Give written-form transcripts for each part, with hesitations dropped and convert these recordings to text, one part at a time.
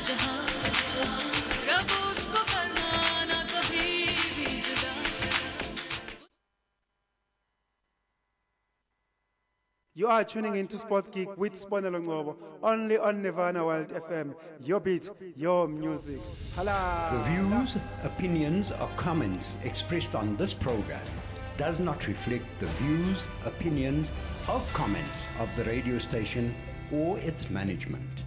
You are tuning into Sports Geek with Sponelo Ngobo, only on Nirvana World FM. Your beat, your music. Hala! The views, opinions, or comments expressed on this program does not reflect the views, opinions, or comments of the radio station or its management.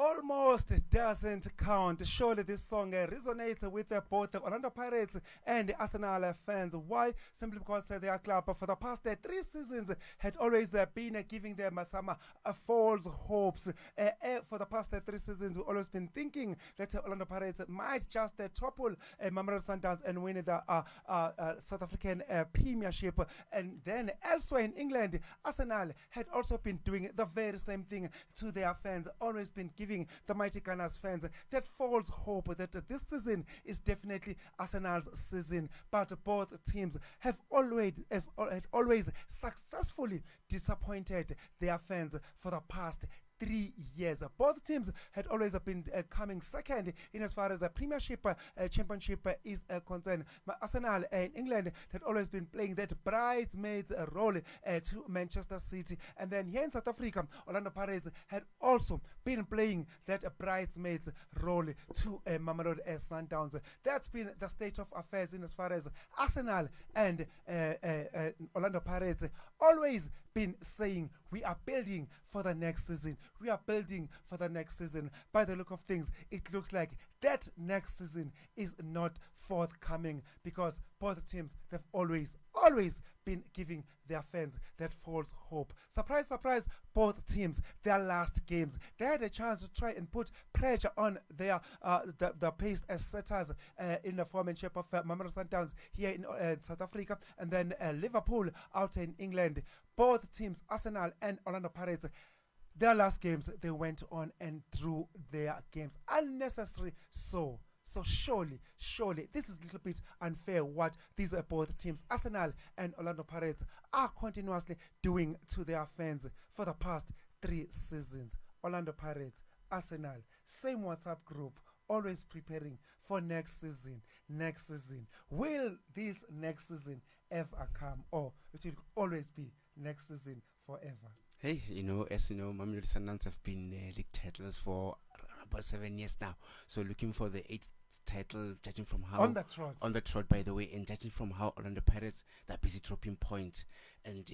Almost doesn't count. Surely this song resonates with both the Orlando Pirates and the Arsenal fans. Why? Simply because their club for the past 3 seasons had always been giving them some false hopes. For the past 3 seasons, we've always been thinking that Orlando Pirates might just topple Mamelodi Sundowns and win the South African Premiership. And then elsewhere in England, Arsenal had also been doing the very same thing to their fans, always been giving the mighty Gunners fans that false hope that this season is definitely Arsenal's season. But both teams have always successfully disappointed their fans for the past 3 years. Both teams had always been coming second in as far as the Premiership Championship is concerned. Arsenal in England had always been playing that bridesmaids role to Manchester City, and then here in South Africa, Orlando Pirates had also been playing that bridesmaids role to Mamelodi Sundowns. That's been the state of affairs in as far as Arsenal and Orlando Pirates always been saying we are building for the next season. We are building for the next season. By the look of things, it looks like that next season is not forthcoming because both teams have always been giving their fans that false hope. Surprise, surprise, both teams, their last games, they had a chance to try and put pressure on their the pace setters in the form and shape of Mamelodi Sundowns here in South Africa, and then Liverpool out in England. Both teams, Arsenal and Orlando Pirates, their last games, they went on and drew their games. Unnecessary so. So surely, this is a little bit unfair what these both teams, Arsenal and Orlando Pirates, are continuously doing to their fans for the past 3 seasons. Orlando Pirates, Arsenal, same WhatsApp group, always preparing for next season. Will this next season ever come, or it will always be next season forever? Hey, as you know, Mamelodi Sundowns have been league titles for about 7 years now. So looking for the 8th title, judging from how on the trot, by the way, and judging from how Orlando Pirates they're busy dropping points. And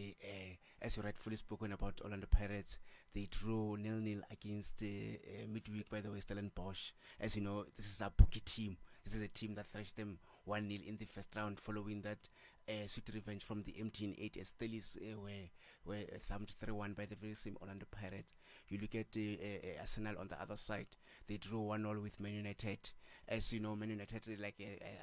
as you rightfully spoken about Orlando Pirates, they drew 0-0 against midweek, by the way, Stellenbosch. As you know, this is a bookie team. This is a team that thrashed them 1-0 in the first round, following that sweet revenge from the MT8 as Stelis were thumped 3-1 by the very same Orlando Pirates. You look at Arsenal on the other side, they drew 1-0 with Man United. As you know, Man United,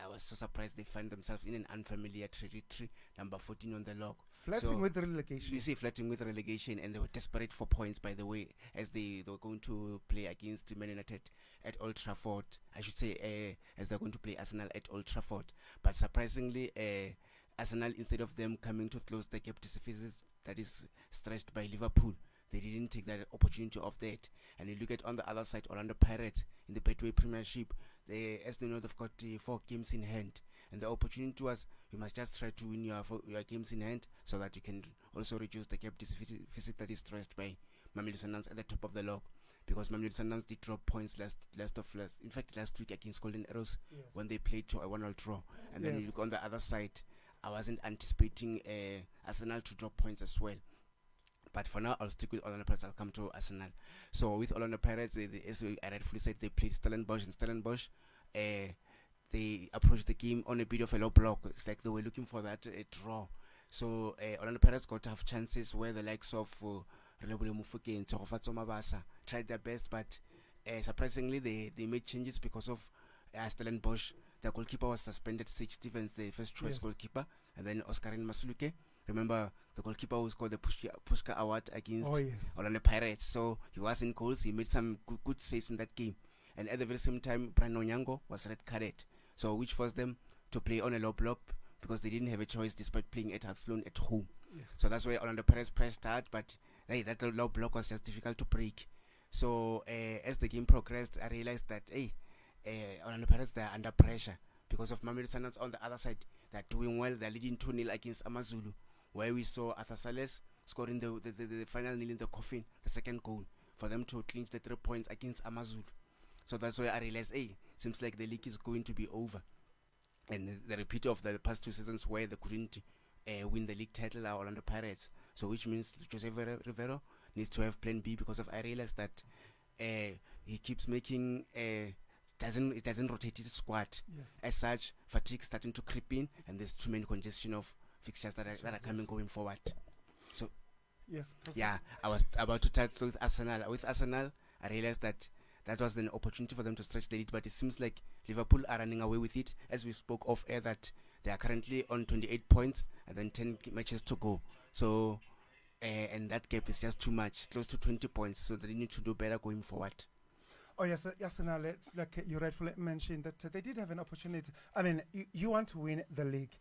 I was so surprised they find themselves in an unfamiliar territory, number 14 on the log. Flirting with relegation. You see, flirting with relegation, and they were desperate for points, by the way, as they were going to play against Man United at Old Trafford. I should say, as they're going to play Arsenal at Old Trafford. But surprisingly, Arsenal, instead of them coming to close the gap deficit that is stretched by Liverpool, they didn't take that opportunity of that. And you look at on the other side, Orlando Pirates in the Betway Premiership, as you know, they've got 4 games in hand. And the opportunity was, you must just try to win your games in hand so that you can also reduce the gap deficit that is stressed by Mamelodi Sundowns at the top of the log. Because Mamelodi Sundowns did drop points last week against Golden Arrows, yes, when they played to a 1-0 draw. And then you look on the other side, I wasn't anticipating Arsenal to drop points as well. But for now, I'll stick with Orlando Pirates. I'll come to Arsenal. So with Orlando Pirates, as I rightfully said, they played Stellenbosch, and Stellenbosch, they approached the game on a bit of a low block. It's like they were looking for that draw. So Orlando Pirates got to have chances where the likes of Relebole Mofokeng and Tshegofatso Mabasa tried their best, but surprisingly, they made changes because of Stellenbosch. The goalkeeper was suspended, Sage Stevens, the first choice goalkeeper, and then Oscarine Masuluke. Remember, the goalkeeper who scored the Pushka Award against Orlando Pirates. So he was in goals. He made some good saves in that game. And at the very same time, Brian Onyango was red carded. So which forced them to play on a low block because they didn't have a choice despite playing at Athlone at home. Yes. So that's why Orlando Pirates pressed hard, but hey, that low block was just difficult to break. So as the game progressed, I realized that Orlando Pirates, they're under pressure because of Mamelodi Sundowns on the other side. They're doing well. They're leading 2-0 against AmaZulu, where we saw Arthur Sales scoring the final nail in the coffin, the second goal, for them to clinch the 3 points against AmaZulu. So that's why I realized, seems like the league is going to be over. And the repeat of the past 2 seasons where they couldn't win the league title are Orlando Pirates. So which means Jose Rivero needs to have plan B, because I realized that he keeps making... it doesn't rotate his squad. Yes. As such, fatigue starting to creep in, and there's too many congestion of fixtures that are coming going forward. So yes, yeah, I was about to touch with Arsenal. With Arsenal, I realized that was an opportunity for them to stretch the lead, but it seems like Liverpool are running away with it. As we spoke off air, that they are currently on 28 points and then 10 matches to go. So and that gap is just too much, close to 20 points. So they need to do better going forward. Oh yes, Arsenal, like you rightfully mentioned, that they did have an opportunity. I mean, you want to win the league.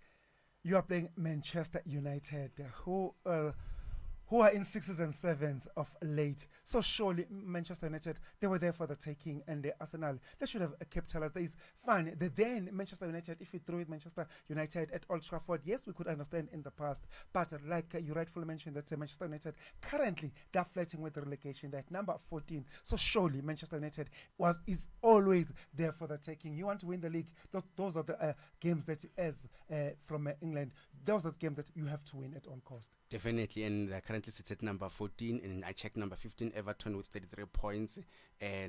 You are playing Manchester United, who are in 6s and 7s of late. So surely Manchester United, they were there for the taking, and the Arsenal, they should have capitalized. It's fine. Then Manchester United, if you throw it Manchester United at Old Trafford, yes, we could understand in the past. But like you rightfully mentioned, that Manchester United, currently, they're flirting with the relegation. They're at number 14. So surely Manchester United is always there for the taking. You want to win the league. Those are the games that, from England, those are the games that you have to win at all cost. Definitely, and currently sits at number 14, and I checked number 15, Everton with 33 points,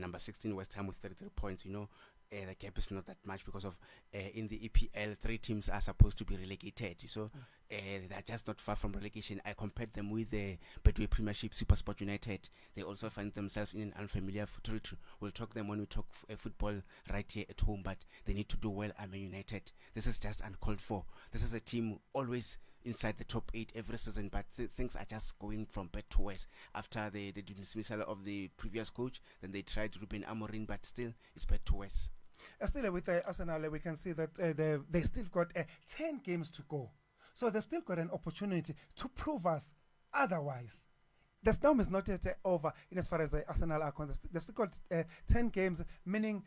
number 16, West Ham with 33 points. You know, the gap is not that much because of in the EPL, 3 teams are supposed to be relegated. So they're just not far from relegation. I compared them with the Betway Premiership, SuperSport United. They also find themselves in an unfamiliar territory. We'll talk them when we talk football right here at home, but they need to do well. I'm United. This is just uncalled for. This is a team always inside the top 8 every season, but things are just going from bad to worse. After the dismissal of the previous coach, then they tried Ruben Amorim, but still it's bad to worse. Still with Arsenal, we can see that they still got 10 games to go. So they've still got an opportunity to prove us otherwise. The storm is not yet over in as far as the Arsenal are concerned. They've still got 10 games, meaning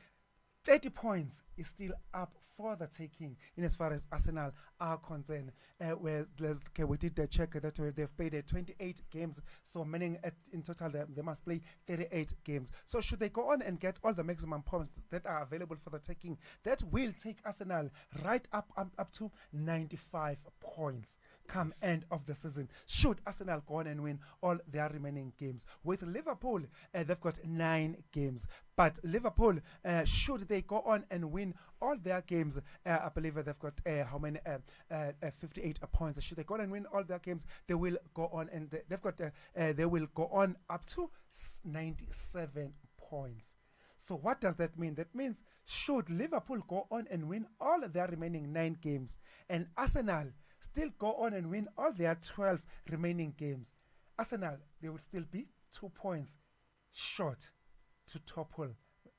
30 points is still up for the taking in as far as Arsenal are concerned. We did check that they've played 28 games, so meaning in total they must play 38 games. So should they go on and get all the maximum points that are available for the taking, that will take Arsenal right up to 95 points come end of the season, should Arsenal go on and win all their remaining games. With Liverpool, they've got 9 games, but Liverpool, should they go on and win all their games, I believe they've got 58 points. Should they go on and win all their games, they will go on, and they will go on up to 97 points. So what does that mean? That means should Liverpool go on and win all their remaining 9 games, and Arsenal still go on and win all their 12 remaining games, Arsenal, they would still be 2 points short to topple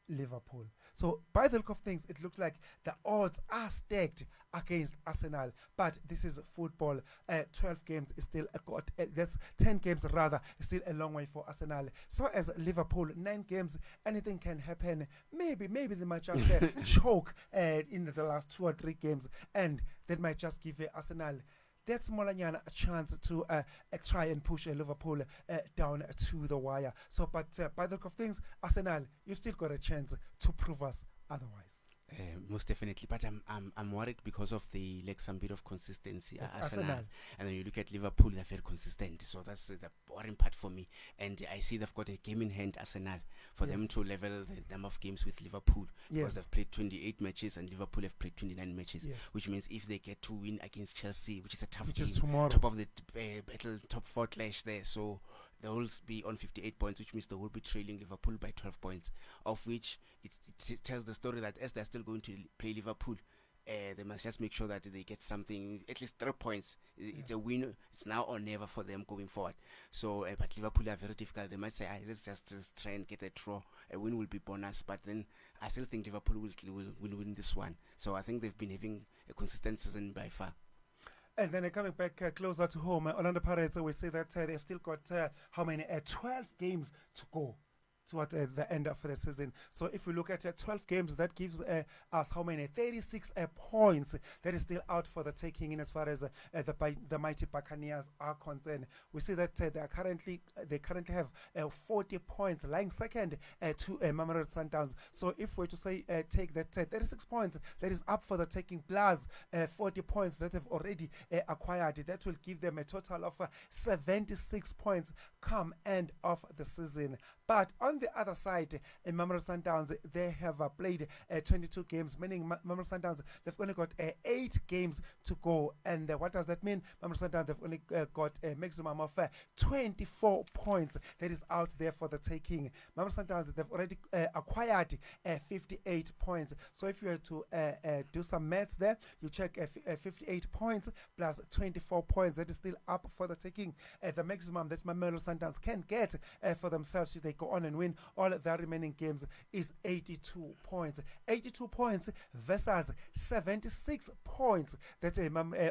Liverpool. So by the look of things, it looks like the odds are stacked against Arsenal. But this is football. 12 games is still that's 10 games rather, is still a long way for Arsenal. So as Liverpool, 9 games, anything can happen. Maybe they might just choke in the last 2 or 3 games, and that might just give Arsenal that's Molanyana a chance to try and push Liverpool down to the wire. So, but by the look of things, Arsenal, you've still got a chance to prove us otherwise. Most definitely, but I'm worried because of the like some bit of consistency. That's Arsenal, Arsenal. and then you look at Liverpool; they're very consistent. So that's the boring part for me. And I see they've got a game in hand, Arsenal, for them Yes. to level the number of games with Liverpool because Yes. they've played 28 matches and Liverpool have played 29 matches. Yes. Which means if they get to win against Chelsea, which is a tough Which game, is tomorrow. top of the battle, top four clash there, so they will be on 58 points, which means they will be trailing Liverpool by 12 points, of which it tells the story that as they're still going to play Liverpool, they must just make sure that they get something, at least 3 points. It's a win. It's now or never for them going forward. So, but Liverpool are very difficult. They might say, let's just try and get a draw. A win will be bonus. But then I still think Liverpool will win this one. So I think they've been having a consistent season by far. And then coming back closer to home, Orlando Pirates, we say that they've still got how many? 12 games to go towards the end of the season. So if we look at 12 games, that gives us how many? 36 points that is still out for the taking in as far as the mighty Buccaneers are concerned. We see that they currently have 40 points, lying second to Mamelodi Sundowns. So if we're to say take that 36 points that is up for the taking plus 40 points that they've already acquired, that will give them a total of 76 points come end of the season. But on the other side, in Mamelodi Sundowns, they have played 22 games, meaning Mamelodi Sundowns, they've only got 8 games to go. And what does that mean? Mamelodi Sundowns, they've only got a maximum of 24 points that is out there for the taking. Mamelodi Sundowns, they've already acquired 58 points. So if you were to do some maths there, you check 58 points plus 24 points, that is still up for the taking. The maximum that Mamelodi Sundowns can get for themselves if they go on and win all their remaining games is 82 points. 82 points versus 76 points that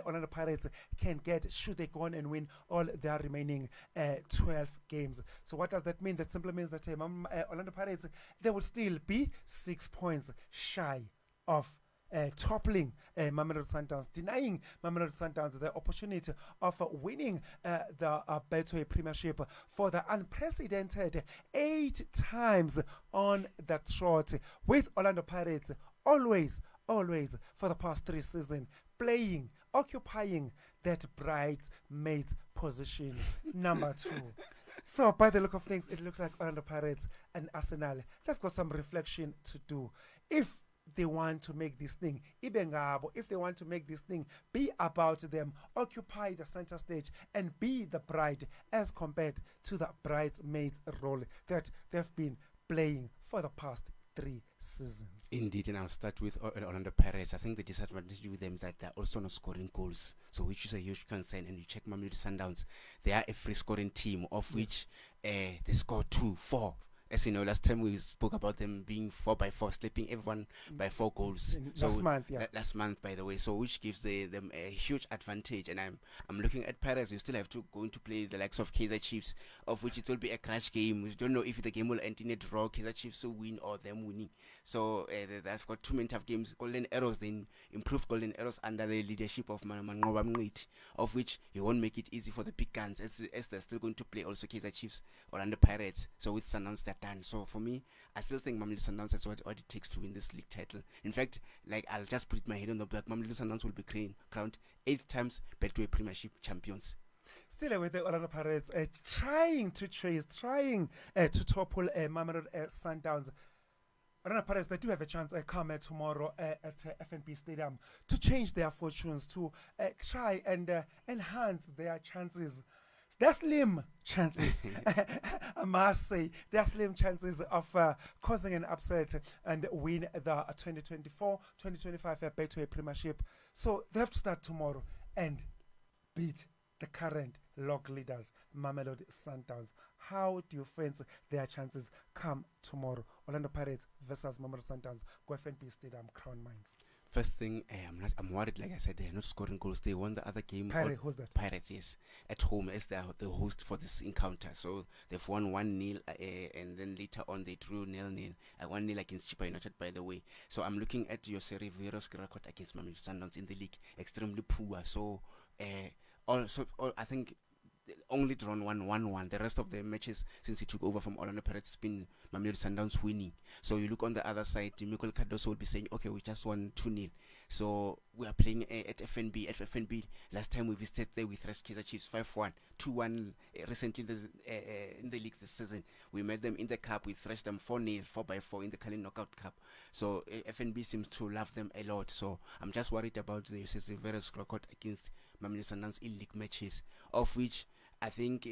Orlando Pirates can get should they go on and win all their remaining 12 games. So what does that mean? That simply means that Orlando Pirates, they will still be 6 points shy of toppling Mamelodi Sundowns, denying Mamelodi Sundowns the opportunity of winning the Betway Premiership for the unprecedented 8 times on the trot, with Orlando Pirates always for the past 3 seasons playing, occupying that bridesmaid position number 2. So by the look of things, it looks like Orlando Pirates and Arsenal, they've got some reflection to do. If they want to make this thing if they want to make this thing be about them, occupy the center stage and be the bride as compared to the bridesmaids role that they've been playing for the past 3 seasons. Indeed, and I'll start with Orlando Pirates. I think the disadvantage with them is that they're also not scoring goals, so which is a huge concern. And you check Mamelodi Sundowns, they are a free scoring team, of which they score 2, 4. As you know, last time we spoke about them being 4-4, slipping everyone by 4 goals. Last month, by the way. So which gives them a huge advantage. And I'm looking at Paris. You still have to go to play the likes of Kaizer Chiefs, of which it will be a crash game. We don't know if the game will end in a draw, Kaizer Chiefs will win or them winning. So they've got 2 many tough games. Golden Arrows, then improved Golden Arrows under the leadership of Manqoba Mngqithi, of which he won't make it easy for the big guns as they're still going to play also Kaizer Chiefs or under Pirates. So with Sundowns, they're done. So for me, I still think Mamelodi Sundowns has what it takes to win this league title. In fact, like I'll just put my head on the block, Mamelodi Sundowns will be crowned 8 times Betway Premiership champions. Still with the Orlando Pirates trying to topple Mamelodi Sundowns. Orlando Pirates, they do have a chance come tomorrow at FNB Stadium to change their fortunes, to try and enhance their chances. Their slim chances, I must say, their slim chances of causing an upset and win the 2024-2025 Betway Premiership. So they have to start tomorrow and beat the current log leaders, Mamelodi Sundowns. How do you fancy their chances come tomorrow? Orlando Pirates versus Mamelodi Sundowns, go FNB Stadium, Crown Mines. First thing, I'm worried. Like I said, they're not scoring goals. They won the other game. Who's that? Pirates, yes, at home as they're the host for this encounter. So they've won 1-0, and then later on they drew 0-0. 1-0 against Chipa United, by the way. So I'm looking at your Riveros record against Mamelodi Sundowns in the league, extremely poor. So I think only drawn 1-1. The rest of the matches since he took over from Orlando Pirates has been Mamelodi Sundowns winning. So you look on the other side, Michael Cardoso will be saying, okay, we just won 2-0. So we are playing at FNB. At FNB, last time we visited there, we thrashed Kaizer Chiefs 5-1, 2-1 recently in the league this season. We met them in the cup. We thrashed them 4-0, 4-4 in the Kali Knockout Cup. So FNB seems to love them a lot. So I'm just worried about the UCC Veres record against Mamelodi Sundowns in league matches, of which I think,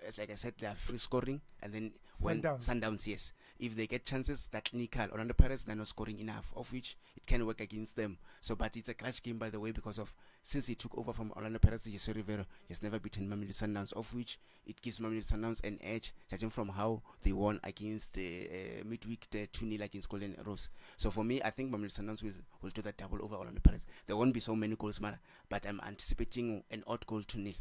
as like I said, they are free scoring, and then when Sundowns, yes, if they get chances, that clinical. Orlando Pirates, they're not scoring enough, of which it can work against them. So, but it's a clutch game, by the way, because of since he took over from Orlando Pirates, Jesse Rivero has never beaten Mamelodi Sundowns, of which it gives Mamelodi Sundowns an edge, judging from how they won against midweek the 2-0 against Golden Arrows. So for me, I think Mamelodi Sundowns will do that double over Orlando Pirates. There won't be so many goals, but I'm anticipating an odd goal 2-0.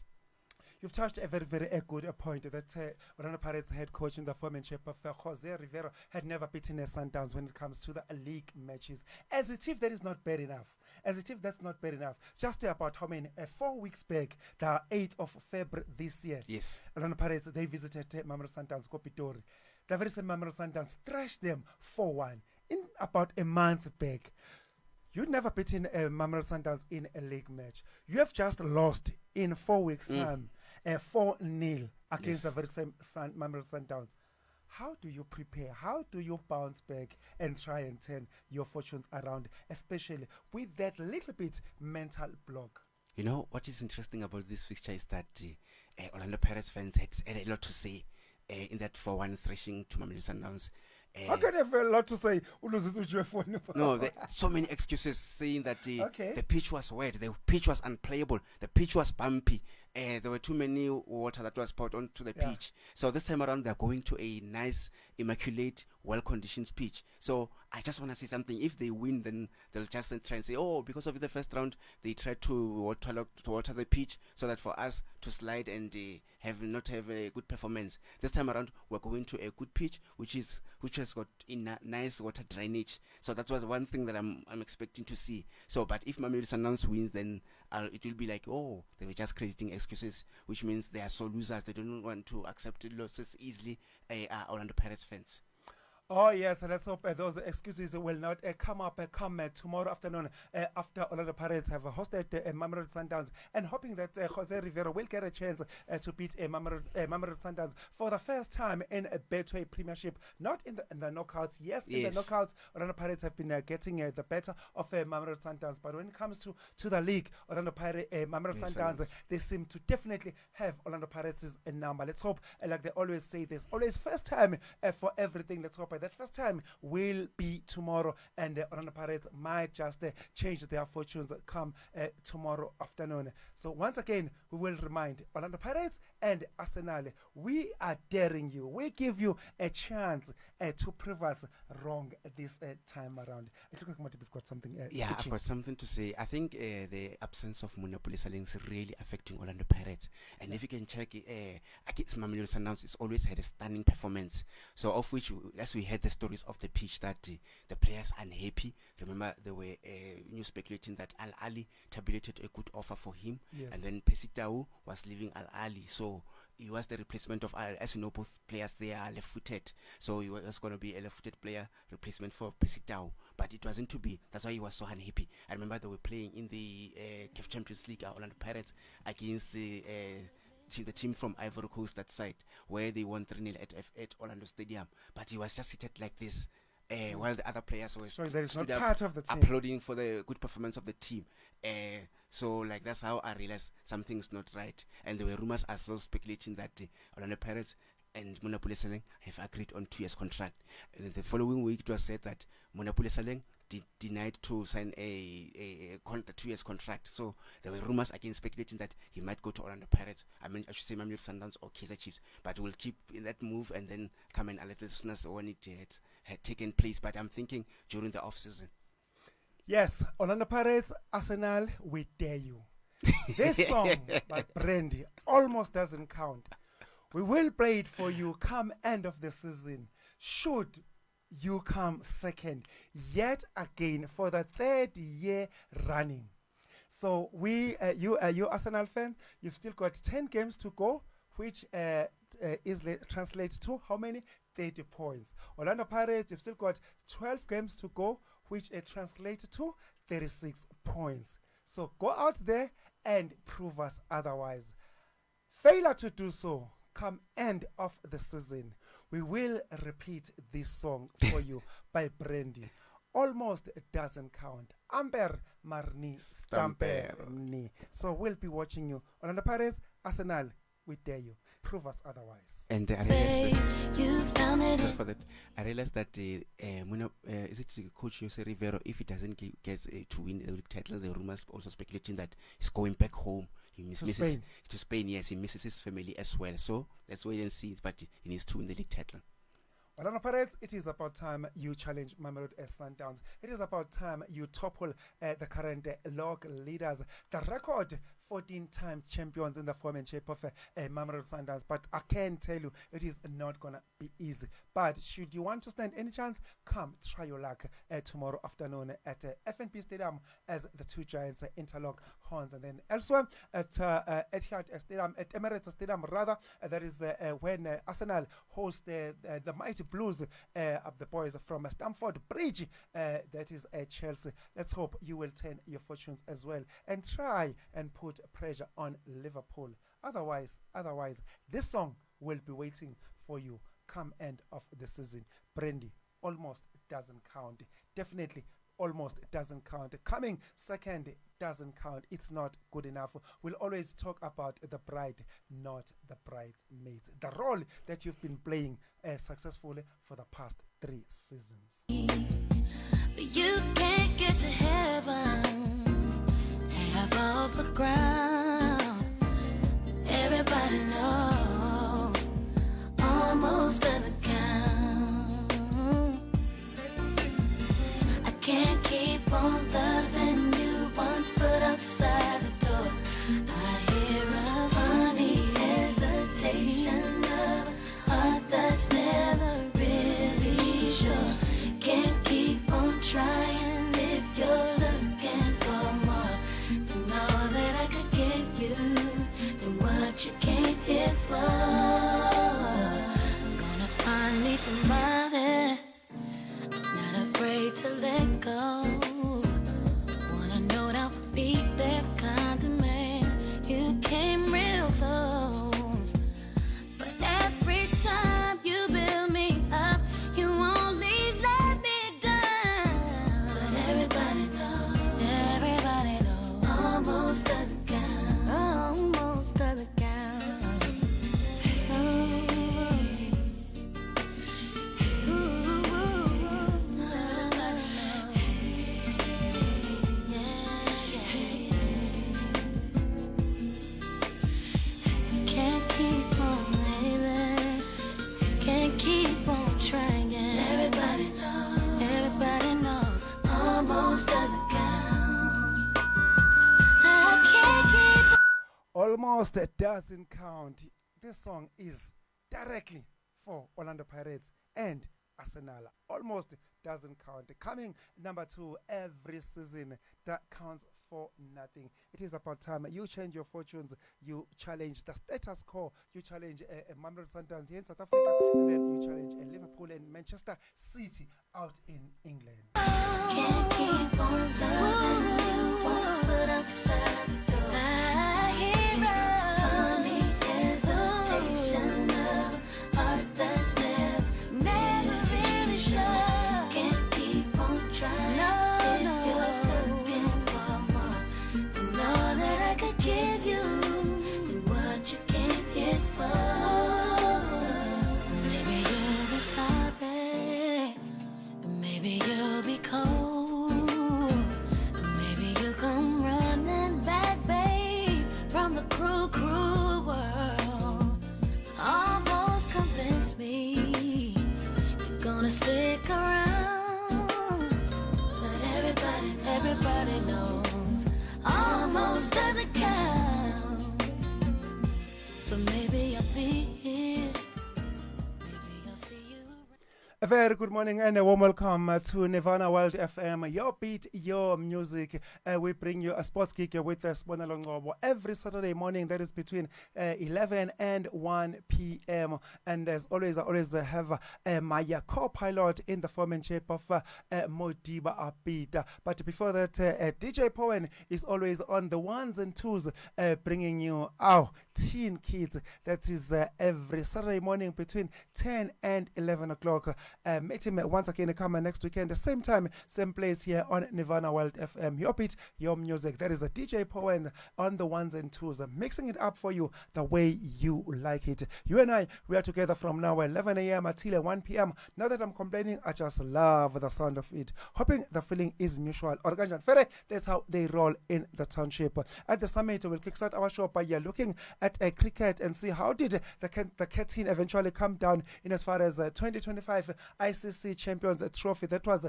You've touched a very good point that Orlando Pirates head coach in the former shape of Jose Rivero had never beaten a Sundowns when it comes to the league matches. As a chief, that is not bad enough. That's not bad enough. Just about how many? 4 weeks back, the 8th of February this year. Yes. Orlando Pirates, they visited Mamelodi Sundowns, Kopitori. The very same Mamelodi Sundowns thrashed them 4-1 in about a month back. You'd never beaten Mamelodi Sundowns in a league match. You have just lost in 4 weeks' time. 4-0 against the very same Mamelodi Sundowns. How do you prepare? How do you bounce back and try and turn your fortunes around, especially with that little bit mental block? You know, what is interesting about this fixture is that Orlando Pirates fans had a lot to say in that 4-1 thrashing to Mamelodi Sundowns. How can you have a lot to say? No, so many excuses saying that the pitch was wet, the pitch was unplayable, the pitch was bumpy, there were too many water that was poured onto the pitch. So this time around, they're going to a nice, immaculate, well-conditioned pitch. So I just want to say something. If they win, then they'll just try and say, oh, because of the first round, they tried to water the pitch so that for us to slide and not have a good performance. This time around, we're going to a good pitch, which has got nice water drainage. So that's one thing that I'm expecting to see. So, but if Mamelodi Sundowns wins, then it will be like, oh, they were just creating excuses, which means they are so losers. They don't want to accept losses easily. Orlando Pirates fans. Oh yes, let's hope those excuses will not come tomorrow afternoon after Orlando Pirates have hosted Mamelodi Sundowns, and hoping that Jose Rivero will get a chance to beat Mamelodi Sundowns for the first time in a Betway Premiership, not in the knockouts. Yes, in the knockouts, Orlando Pirates have been getting the better of Mamelodi Sundowns, but when it comes to the league, Mamelodi Sundowns, they seem to definitely have Orlando Pirates' number. Let's hope, like they always say, there's always first time for everything. Let's hope that first time will be tomorrow, and Orlando Pirates might just change their fortunes come tomorrow afternoon. So once again, we will remind Orlando Pirates and Arsenal, we are daring you. We give you a chance to prove us wrong this time around. It looks like we've got something. I've got something to say. I think the absence of Monopoly selling is really affecting Orlando Pirates. And if you can check against Mamelodi Sundowns, it's always had a stunning performance. So of which, as we heard the stories of the pitch, that the players unhappy. Remember, there were news speculating that Al Ali tabulated a good offer for him, and then Pesitao was leaving Al Ali. So he was the replacement of Al. As you know, both players there are left-footed, so he was going to be a left-footed player replacement for Pesitao. But it wasn't to be. That's why he was so unhappy. I remember they were playing in the CAF Champions League, Orlando Pirates against the team from Ivory Coast, that side, where they won 3-0 at Orlando Stadium. But he was just seated like this, while the other players were stood up part of the team, applauding for the good performance of the team. So like that's how I realized something's not right. And there were rumors also speculating that Orlando Pirates and Monopoly Selling have agreed on 2 years contract. And then the following week it was said that Monopoly Selling denied to sign a 2 years contract. So there were rumors again speculating that he might go to Orlando Pirates. I should say Mamelodi Sundowns or Kaizer Chiefs. But we'll keep in that move and then come and alert listeners when it had taken place. But I'm thinking during the off season. Yes, Orlando Pirates, Arsenal, we dare you. This song by Brandy almost doesn't count. We will play it for you come end of the season. Should you come second yet again for the 3rd year running. So you Arsenal fan, you've still got 10 games to go which translates to how many? 30 points. Orlando Pirates, you've still got 12 games to go, which translates to 36 points. So go out there and prove us otherwise. Failure to do so, come end of the season, we will repeat this song for you by Brandy. Almost doesn't count. Amber Marni Stamper Ni. So we'll be watching you. Orlando Pirates, Arsenal, we dare you. Prove us otherwise. And I realized that, sorry for that. I realized that is it Coach Jose Rivero? If he doesn't get to win the league title, the rumors also speculating that he's going back home. He misses Spain. To Spain. Yes, he misses his family as well. So let's wait and see. But he needs to win the league title. Orlando Pirates, it is about time you challenge Mamelodi Sundowns. It is about time you topple the current log leaders. The record 14 times champions in the form and shape of Mamelodi Sundowns. But I can tell you, it is not going to be easy. But should you want to stand any chance, come try your luck tomorrow afternoon at FNP Stadium as the two giants interlock horns. And then elsewhere at Etihad Stadium, at Emirates Stadium rather, that is when Arsenal host the mighty Blues of the boys from Stamford Bridge. That is Chelsea. Let's hope you will turn your fortunes as well and try and put pressure on Liverpool. Otherwise, this song will be waiting for you come end of the season. Brandy, almost doesn't count. Definitely almost doesn't count. Coming second doesn't count. It's not good enough. We'll always talk about the bride, not the bridesmaids. The role that you've been playing successfully for the past 3 seasons. But you can't get to heaven, half off the ground. Everybody knows almost doesn't count. I can't keep on loving you, one foot outside the door. I hear a funny hesitation of a heart that's never really sure. Can't keep on trying if you're looking for more than all that I could give you, than what you came here for. I'm gonna find me somebody not afraid to let go. Wanna know that would be that kind of man. You came real close, but every time you build me up, you only let me down. But everybody knows, almost doesn't count. Almost doesn't count. Can't keep on, baby. Can't keep on trying. Everybody knows, almost doesn't count. I can't keep Almost doesn't count. This song is directly for Orlando Pirates and Arsenal. Almost doesn't count. Coming number 2 every season. That counts for nothing. It is about time you change your fortunes. You challenge the status quo. You challenge Mamelodi Sundowns here in South Africa, and then you challenge Liverpool and Manchester City out in England. Can't keep on loving you, one foot outside the door. I hear a funny hesitation of a heart that's never really sure. Can't keep on trying if you're looking for more than all that I could give you, than what you came here for. Maybe you'll be sorry, maybe you'll be cold, maybe you come running back, babe, from the cruel world. Almost convinced me you're gonna stick around, but everybody knows, almost doesn't count. So maybe I'll be here, maybe I'll see you. A very good morning and a warm welcome to Nirvana World FM, your beat, your music. We bring you a sports gig with Sibonelo Ngcobo every Saturday morning, that is between 11 and 1 p.m. And as always, I always have my co-pilot in the form and shape of Modiba Abida. But before that, DJ Powen is always on the ones and twos, bringing you our teen kids. That is every Saturday morning between 10 and 11 o'clock. Meet him once again come next weekend, the same time, same place here on Nirvana World FM. Your beat, your music. That is a DJ Powen on the ones and twos, mixing it up for you the way you like it. You and I, we are together from now 11 a.m. until 1 p.m. Not that I'm complaining, I just love the sound of it. Hoping the feeling is mutual. That's how they roll in the township. At the summit, we'll kickstart our show by looking at cricket and see how did the cat team eventually come down in as far as 2025 ICC Champions Trophy that was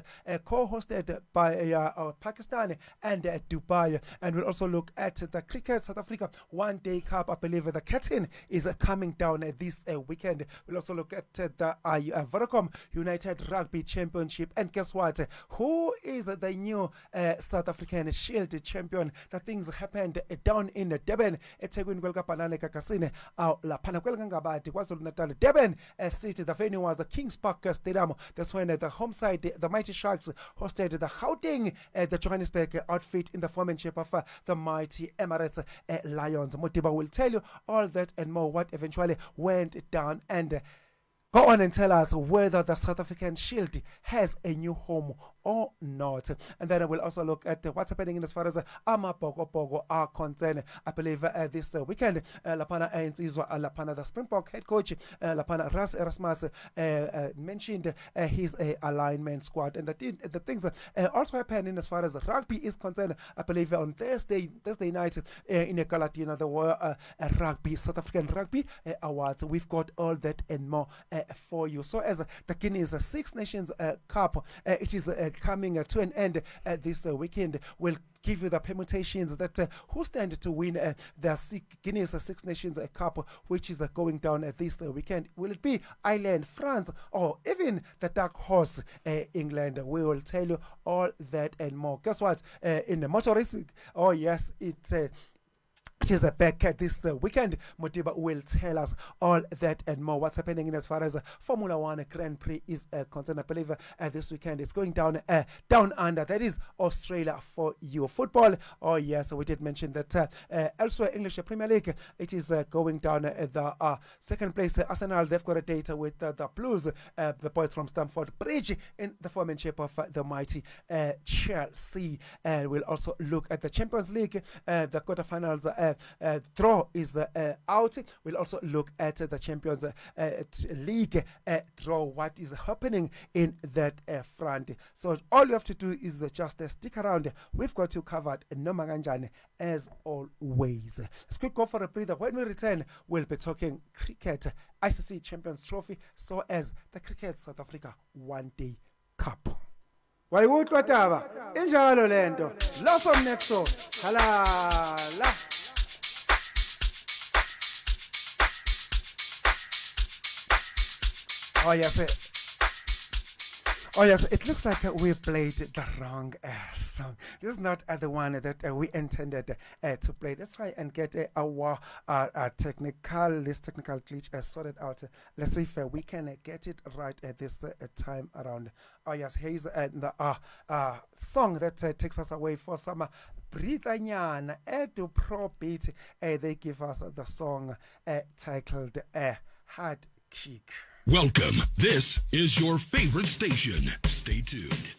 co-hosted by Pakistan and Dubai. And we'll also look at the Cricket South Africa One Day Cup. I believe the cat team is coming down this weekend. We'll also look at the Vodacom United Rugby Championship. And guess what? Who is the new South African Shield champion? The things happened down in Durban. Durban City, the venue was the Kings Park Stadium. That's when the home side, the Mighty Sharks, hosted the Gauteng, the Johannesburg outfit in the form and shape of the mighty Emirates Lions. Motiba will tell you all that and more, what eventually went down, and go on and tell us whether the South African Shield has a new home or not. And then I will also look at what's happening in as far as Amapogo are concerned. I believe this weekend, Lapana Ainzizwa, Lapana, the Springbok head coach, Lapana Ras Erasmus, mentioned his alignment squad. And the things also happening as far as rugby is concerned. I believe on Thursday night in Galatina, there were South African Rugby Awards. We've got all that and more for you. So as the Guineas Six Nations Cup, it is coming to an end this weekend. We'll give you the permutations that who stand to win the Guineas Six Nations Cup, which is going down this weekend. Will it be Ireland, France, or even the dark horse England? We will tell you all that and more. Guess what? In the motor racing, oh yes, it is back this weekend. Motiba will tell us all that and more. What's happening in as far as Formula One Grand Prix is concerned. I believe this weekend it's going down under. That is Australia for you. Football. Oh yes, we did mention that elsewhere English Premier League. It is going down the second place. Arsenal, they've got a date with the Blues, the boys from Stamford Bridge, in the form and shape of the mighty Chelsea. We'll also look at the Champions League, the quarterfinals. Draw is out. We'll also look at the Champions League draw, what is happening in that front. So all you have to do is just stick around. We've got you covered, no maganjane, as always. Let's quick go for a breather. When we return, we'll be talking cricket, ICC Champions Trophy, so as the Cricket South Africa One Day Cup. Wayikutwa taba injalo lento lo from next door halala. Oh yes, it looks like we played the wrong song. This is not the one that we intended to play. Let's try and get our technical glitch sorted out. Let's see if we can get it right at this time around. Oh yes, here's the song that takes us away for some Britanyana to Pro Beat. They give us the song titled Hard Kick. Welcome. This is your favorite station. Stay tuned.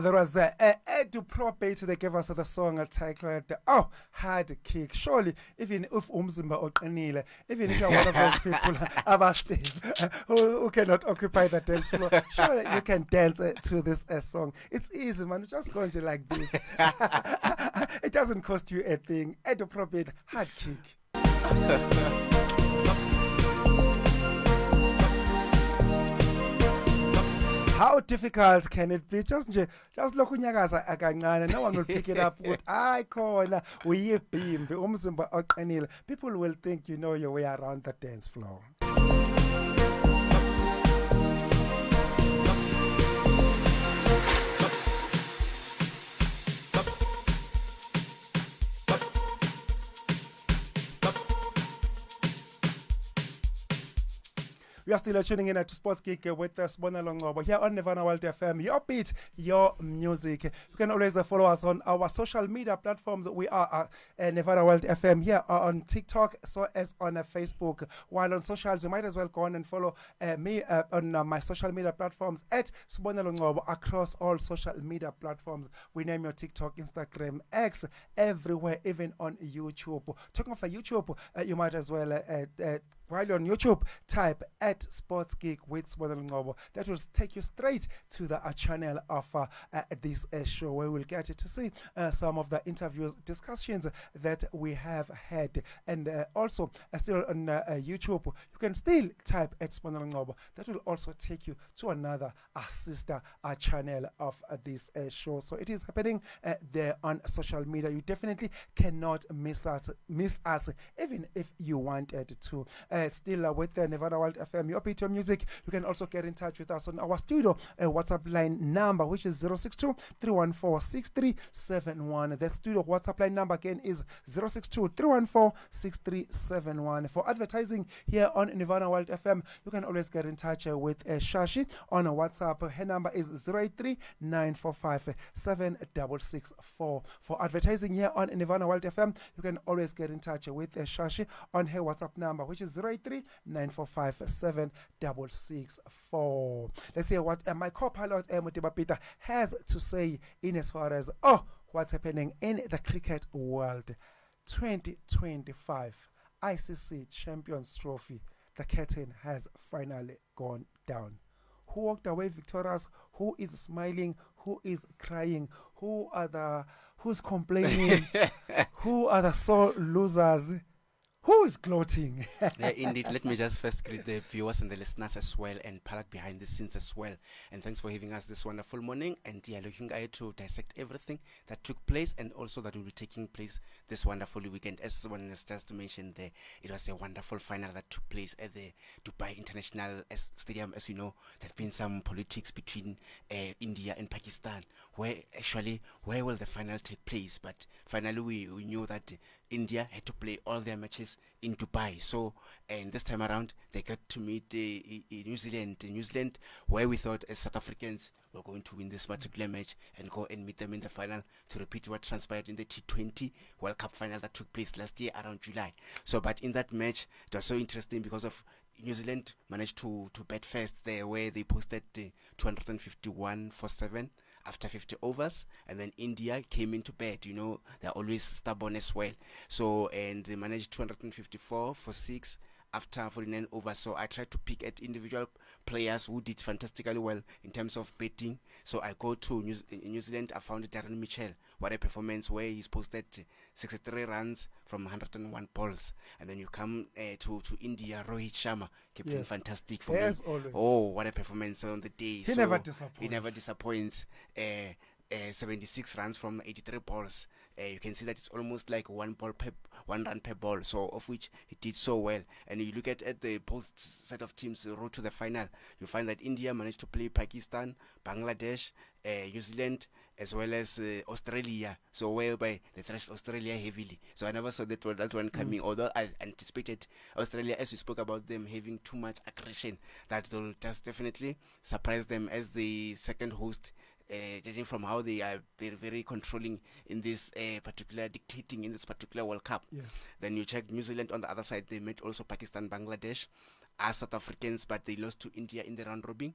There was Edu Probate. They gave us the song titled Hard Kick. Surely, even if Umzimba Okanile, even if you're one of those people who cannot occupy the dance floor, surely you can dance to this song. It's easy, man. You just go into like this. It doesn't cost you a thing. Edu Probate, Hard Kick. How difficult can it be? Just lokunyakaza akancane. No one will pick it up with khona uyibhimbi umzimba oqinile. People will think you know your way around the dance floor. We are still tuning in to Sports Geek with Sibonelo Ngcobo here on Nirvana World FM. Your beat, your music. You can always follow us on our social media platforms. We are Nirvana World FM here on TikTok, so as on Facebook. While on socials, you might as well go on and follow me on my social media platforms at Sibonelo Ngcobo across all social media platforms. We name your TikTok, Instagram, X, everywhere, even on YouTube. Talking of YouTube, you might as well while you're on YouTube, type at Sports Geek with Sibonelo Ngcobo. That will take you straight to the channel of this show, where we'll get to see some of the interviews, discussions that we have had. And also, still on YouTube, you can still type at Sibonelo Ngcobo. That will also take you to another sister channel of this show. So it is happening there on social media. You definitely cannot miss us, even if you wanted to. Still with the Nevada World FM, your beat, your music. You can also get in touch with us on our studio WhatsApp line number, which is 062-314-6371. That studio WhatsApp line number again is 062-314-6371. For advertising here on Nirvana World FM, you can always get in touch with Shashi on WhatsApp. Her number is 083-945-7664. For advertising here on Nirvana World FM, you can always get in touch with Shashi on her WhatsApp number, which is 083-945-7664. Let's hear what my co-pilot Mutiba Peter has to say in as far as what's happening in the cricket world. 2025 ICC Champions Trophy. The curtain has finally gone down. Who walked away victorious? Who is smiling? Who is crying? Who's complaining? Who are the sore losers? Who is gloating? Yeah, indeed. Let me just first greet the viewers and the listeners as well, and Parak behind the scenes as well. And thanks for having us this wonderful morning. And yeah, looking ahead to dissect everything that took place and also that will be taking place this wonderful weekend. As one has just mentioned there, it was a wonderful final that took place at the Dubai International Stadium. As you know, there have been some politics between India and Pakistan. Where will the final take place? But finally, we knew that India had to play all their matches in Dubai. So, and this time around, they got to meet New Zealand, where we thought as South Africans were going to win this particular match and go and meet them in the final to repeat what transpired in the T20 World Cup final that took place last year around July. So, but in that match, it was so interesting because of New Zealand managed to bat first there, where they posted 251 for 7 after 50 overs, and then India came into bed. You know, they're always stubborn as well. So, and they managed 254 for 6 after 49 overs. So I tried to pick at individual players who did fantastically well in terms of batting. So I go to New Zealand. I found Darren Mitchell. What a performance, where he's posted 63 runs from 101 balls. And then you come to India, Rohit Sharma kept playing fantastic for me. Always. Oh, what a performance on the day. He never disappoints. 76 runs from 83 balls. You can see that it's almost like one run per ball, so of which he did so well. And you look at the both set of teams road to the final, you find that India managed to play Pakistan, Bangladesh, New Zealand, as well as Australia, so whereby they thrashed Australia heavily. So I never saw that one coming, although I anticipated Australia, as we spoke about them having too much aggression, that they'll just definitely surprise them as the second host, judging from how they are very, very controlling in this dictating in this particular World Cup. Yes. Then you check New Zealand on the other side, they met also Pakistan, Bangladesh, as South Africans, but they lost to India in the round robin.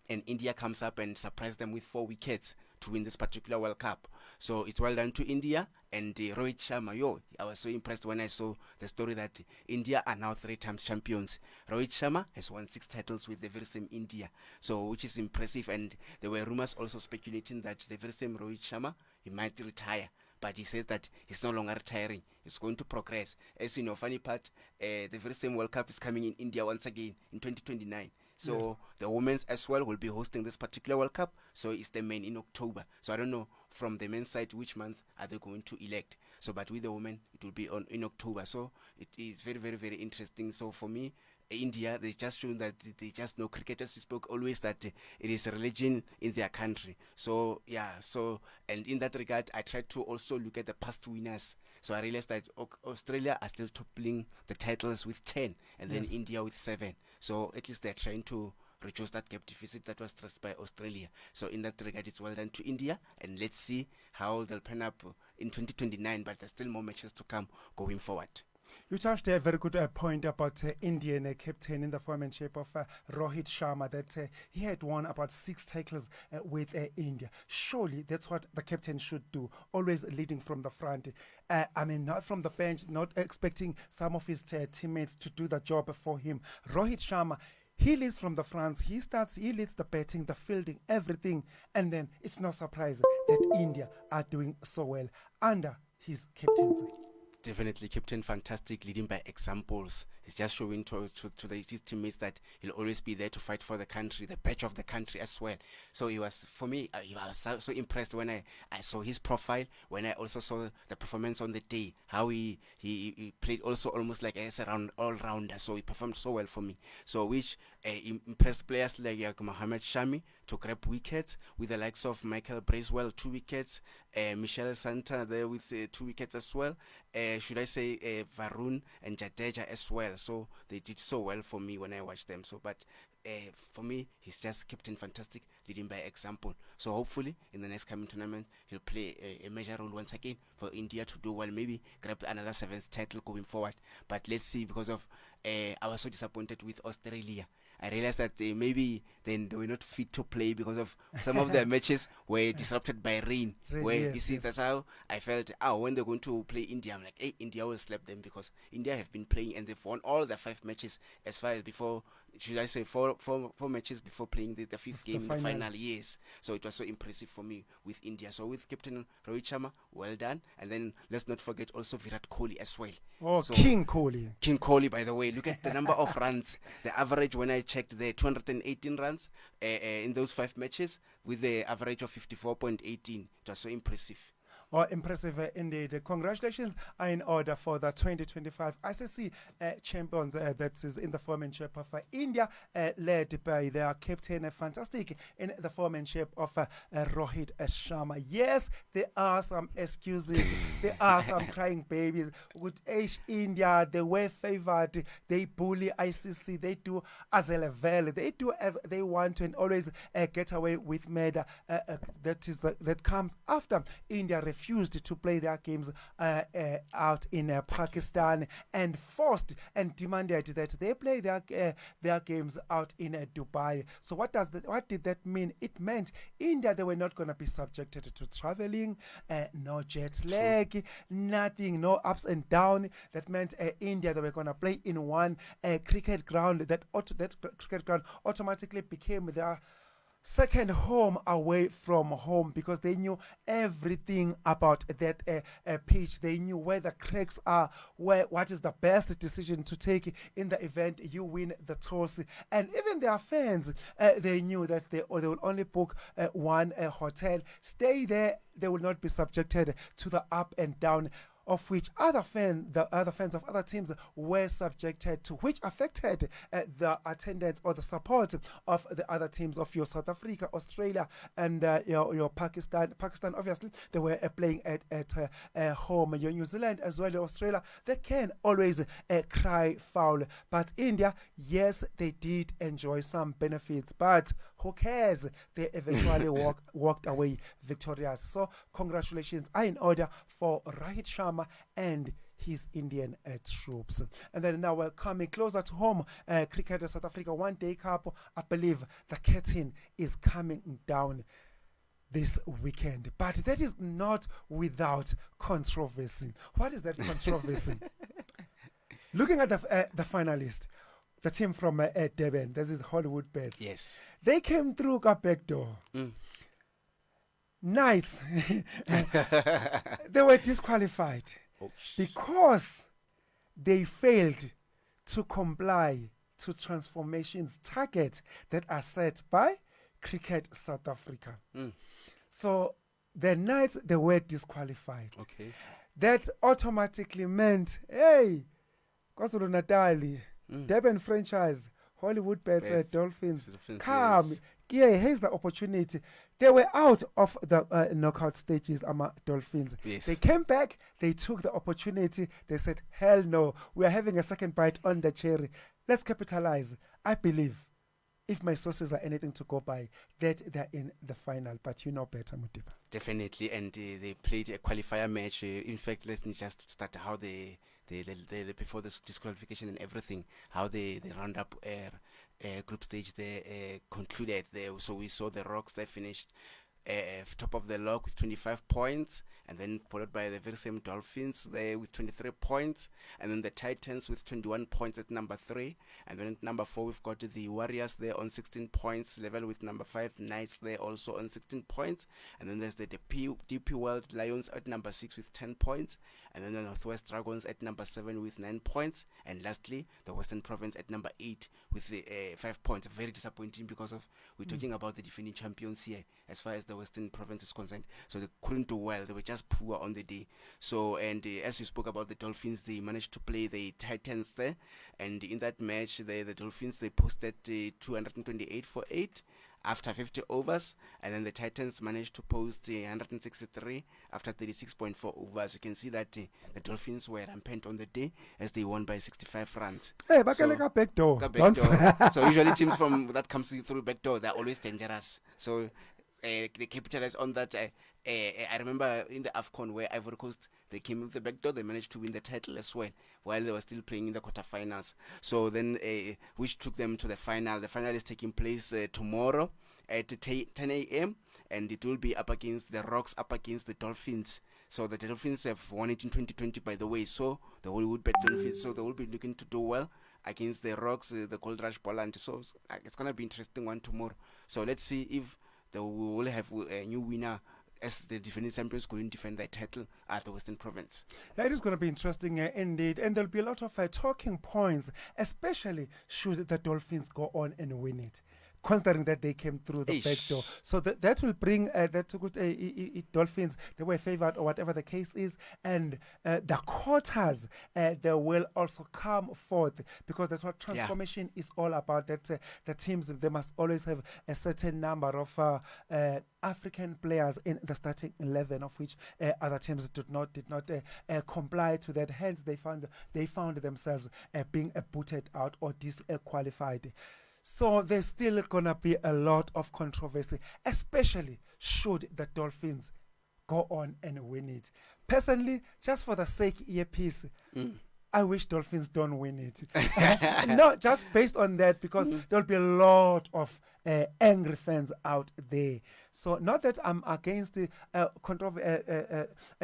and India comes up and surprised them with 4 wickets to win this particular World Cup. So it's well done to India. And Rohit Sharma, I was so impressed when I saw the story that India are now 3 times champions. Rohit Sharma has won 6 titles with the very same India, so which is impressive. And there were rumors also speculating that the very same Rohit Sharma, he might retire. But he says that he's no longer retiring. He's going to progress. As you know, funny part, the very same World Cup is coming in India once again in 2029. So the women's as well will be hosting this particular World Cup. So it's the men in October. So I don't know from the men's side which month are they going to elect. So but with the women it will be in October. So it is very, very, very interesting. So for me, India, they just shown that they just know cricketers. We spoke always that it is a religion in their country. So yeah, so and in that regard, I tried to also look at the past winners. So I realized that Australia are still toppling the titles with 10, and then India with 7. So at least they're trying to reduce that gap deficit that was stressed by Australia. So in that regard, it's well done to India, and let's see how they'll pan up in 2029. But there's still more matches to come going forward. You touched a very good point about Indian captain in the form and shape of Rohit Sharma, that he had won about 6 titles with India. Surely that's what the captain should do, always leading from the front. I mean, not from the bench, not expecting some of his teammates to do the job for him. Rohit Sharma, he leads from the front. He leads the batting, the fielding, everything. And then it's no surprise that India are doing so well under his captaincy. Definitely, captain fantastic, leading by examples. He's just showing to his teammates that he'll always be there to fight for the country, the badge of the country as well. So he was, for me, I was so impressed when I saw his profile, when I also saw the performance on the day, how he played also almost like as a all-rounder. So he performed so well for me. So which impressed players like Mohammad Shami to grab wickets, with the likes of Michael Bracewell, 2 wickets, Michelle Santa there with 2 wickets as well. Should I say Varun and Jadeja as well. So they did so well for me when I watched them. So but for me, he's just captain fantastic, leading by example. So hopefully in the next coming tournament he'll play a major role once again for India to do well, maybe grab another 7th title going forward. But let's see, because of I was so disappointed with Australia. I realized that maybe then they were not fit to play because of some of their matches were disrupted by rain. You see, that's how I felt. When they're going to play India, I'm like, hey, India will slap them, because India have been playing and they've won all their 5 matches as far as before. Should I say four matches before playing the 5th game in the final years. So it was so impressive for me with India. So with Captain Rohit Sharma, well done. And then let's not forget also Virat Kohli as well. Oh, so, King Kohli. King Kohli, by the way. Look at the number of runs. The average, when I checked, the 218 runs in those 5 matches with the average of 54.18. It was so impressive. Impressive indeed. Congratulations are in order for the 2025 ICC champions that is in the form and shape of India, led by their captain, fantastic in the form and shape of Rohit Sharma. Yes, there are some excuses. There are some crying babies. With India, they were favored. They bully ICC. They do as a level. They do as they want to, and always get away with murder. That comes after India refused to play their games out in Pakistan, and forced and demanded that they play their games out in Dubai. So what did that mean? It meant India, they were not going to be subjected to traveling, no jet lag, nothing, no ups and downs. That meant India, they were going to play in one cricket ground. That cricket ground automatically became their second home away from home, because they knew everything about that pitch. They knew where the cracks are, what is the best decision to take in the event you win the toss. And even their fans, they knew that they will only book one hotel, stay there. They will not be subjected to the up and down, of which the other fans of other teams were subjected to, which affected the attendance or the support of the other teams of your South Africa, Australia, and your Pakistan. Pakistan, obviously, they were playing at home. Your New Zealand as well, Australia, they can always cry foul. But India, yes, they did enjoy some benefits, but who cares? They eventually walked away victorious. So congratulations are in order for Rohit Sharma and his Indian troops. And then now we're coming closer to home. Cricket in South Africa, One Day Cup. I believe the curtain is coming down this weekend, but that is not without controversy. What is that controversy? Looking at the finalist, the team from Durban, this is Hollywood Bets. Yes. They came through a back door. Knights, they were disqualified because they failed to comply to transformations target that are set by Cricket South Africa. So the Knights, they were disqualified. Okay. That automatically meant, hey, KwaZulu Natal, Durban franchise, Hollywood Bets, Dolphins, come. Yes. Yeah, here's the opportunity. They were out of the knockout stages, Dolphins. Yes. They came back, they took the opportunity, they said, hell no, we are having a second bite on the cherry. Let's capitalize. I believe, if my sources are anything to go by, that they're in the final. But you know better, Mutiba. Definitely, and they played a qualifier match. In fact, let me just start how they before this disqualification and everything, how they round up group stage. They concluded there. So we saw the Rocks. They finished top of the log with 25 points, and then followed by the very same Dolphins there with 23 points, and then the Titans with 21 points at number 3, and then at number 4 we've got the Warriors there on 16 points, level with number 5 Knights there also on 16 points, and then there's the DP World Lions at number 6 with 10 points, and then the Northwest Dragons at number 7 with 9 points, and lastly the Western Province at number 8 with 5 points. Very disappointing because of we're talking about the defending champions here as far as the Western Province is concerned. So they couldn't do well. They were just poor on the day. So, and as you spoke about the Dolphins, they managed to play the Titans there, and in that match the Dolphins, they posted 228 for 8 after 50 overs, and then the Titans managed to post 163 after 36.4 overs. You can see that the Dolphins were rampant on the day as they won by 65 runs. Hey, back back door. So usually teams from that comes through back door, they're always dangerous. So they capitalized on that. I remember in the AFCON where Ivory Coast, they came with the back door, they managed to win the title as well while they were still playing in the quarterfinals. So then, which took them to the final. The final is taking place tomorrow at 10 a.m. and it will be up against the Rocks, up against the Dolphins. So the Dolphins have won it in 2020, by the way. So the Hollywood Bet Dolphins, so they will be looking to do well against the Rocks, the Gold Rush Poland. So it's going to be interesting one tomorrow. So let's see if they will have a new winner, as the defending champions couldn't defend their title at the Western Province. Yeah, it is going to be interesting indeed, and there'll be a lot of talking points, especially should the Dolphins go on and win it, considering that they came through the back door. So that will bring Dolphins, they were favored or whatever the case is, and the quarters, they will also come forth, because that's what transformation is all about. That the teams, they must always have a certain number of African players in the starting 11, of which other teams did not comply to that. Hence, they found themselves being booted out or disqualified. So there's still gonna be a lot of controversy, especially should the Dolphins go on and win it. Personally, just for the sake earpiece, I wish Dolphins don't win it. Not just based on that, because there'll be a lot of angry fans out there. So not that I'm against the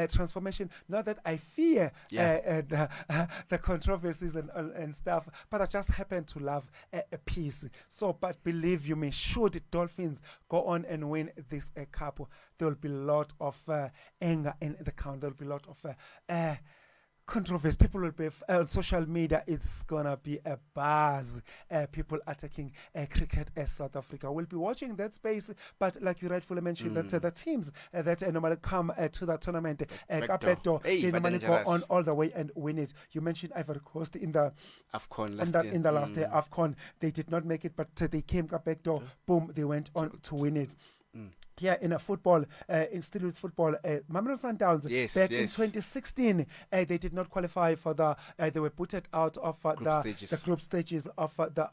transformation, not that I fear the controversies and stuff, but I just happen to love a piece. So, but believe you me, should Dolphins go on and win this cup, there will be a lot of anger in the count. There will be a lot of controversy. People will be on social media. It's gonna be a buzz. People attacking cricket as South Africa. We'll be watching that space. But like you rightfully mentioned, that the teams that normally come to the tournament, backdoor, they normally go on all the way and win it. You mentioned Ivory Coast in the AFCON in the last AFCON. They did not make it, but they came backdoor. Boom, they went on to win it. here in a football, still with football, Mamelodi Sundowns back in 2016, they did not qualify for the. They were booted out of the group stages of the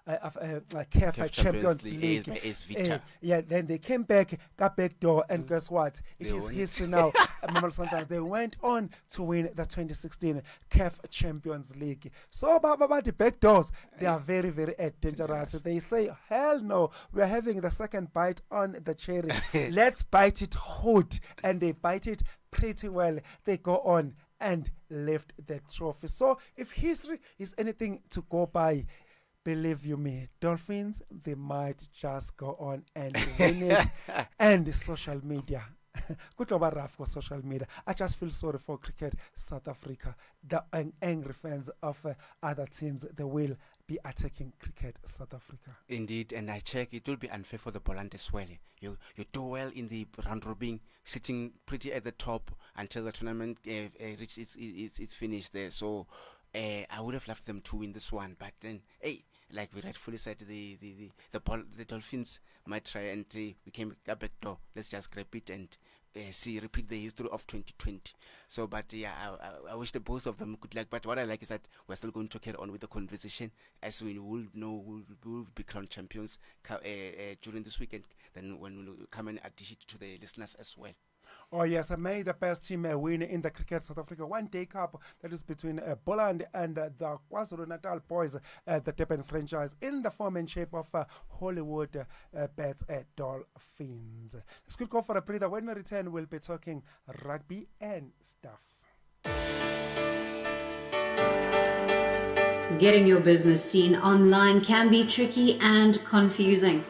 CAF Champions League. Then they came back, got back door, and guess what? It is history now. Mamelodi Sundowns, they went on to win the 2016 CAF Champions League. So about the back doors, they are very, very dangerous. They say, hell no, we are having the second bite on the cherry. Let's bite it hard, and they bite it pretty well. They go on and lift the trophy. So if history is anything to go by, believe you me, Dolphins, they might just go on and win it. And social media. Good rough for social media. I just feel sorry for Cricket South Africa. The angry fans of other teams, they will be attacking Cricket South Africa. Indeed, and I check it will be unfair for the Boland as well. You do well in the round robin, sitting pretty at the top until the tournament reaches it's finished there. So I would have left them to win this one, but then like we rightfully said, the Dolphins might try and we came a back door. Let's just grab it and repeat the history of 2020. So, but yeah, I wish the both of them good luck. But what I like is that we're still going to carry on with the conversation, as we will know we'll be crowned champions during this weekend. Then when we come and dish it to the listeners as well. Oh yes, I made the best team win in the Cricket South Africa One Day Cup. That is between Boland and the KwaZulu-Natal boys, the Durban franchise, in the form and shape of Hollywood Bats Dolphins. Let's go for a breather. When we return, we'll be talking rugby and stuff. Getting your business seen online can be tricky and confusing.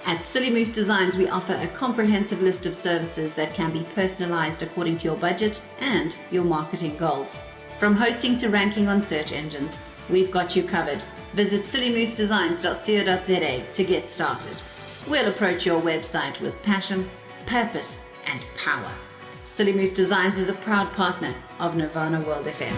At Silly Moose Designs, we offer a comprehensive list of services that can be personalized according to your budget and your marketing goals. From hosting to ranking on search engines, we've got you covered. Visit sillymoosedesigns.co.za to get started. We'll approach your website with passion, purpose, and power. Silly Moose Designs is a proud partner of Nirvana World FM.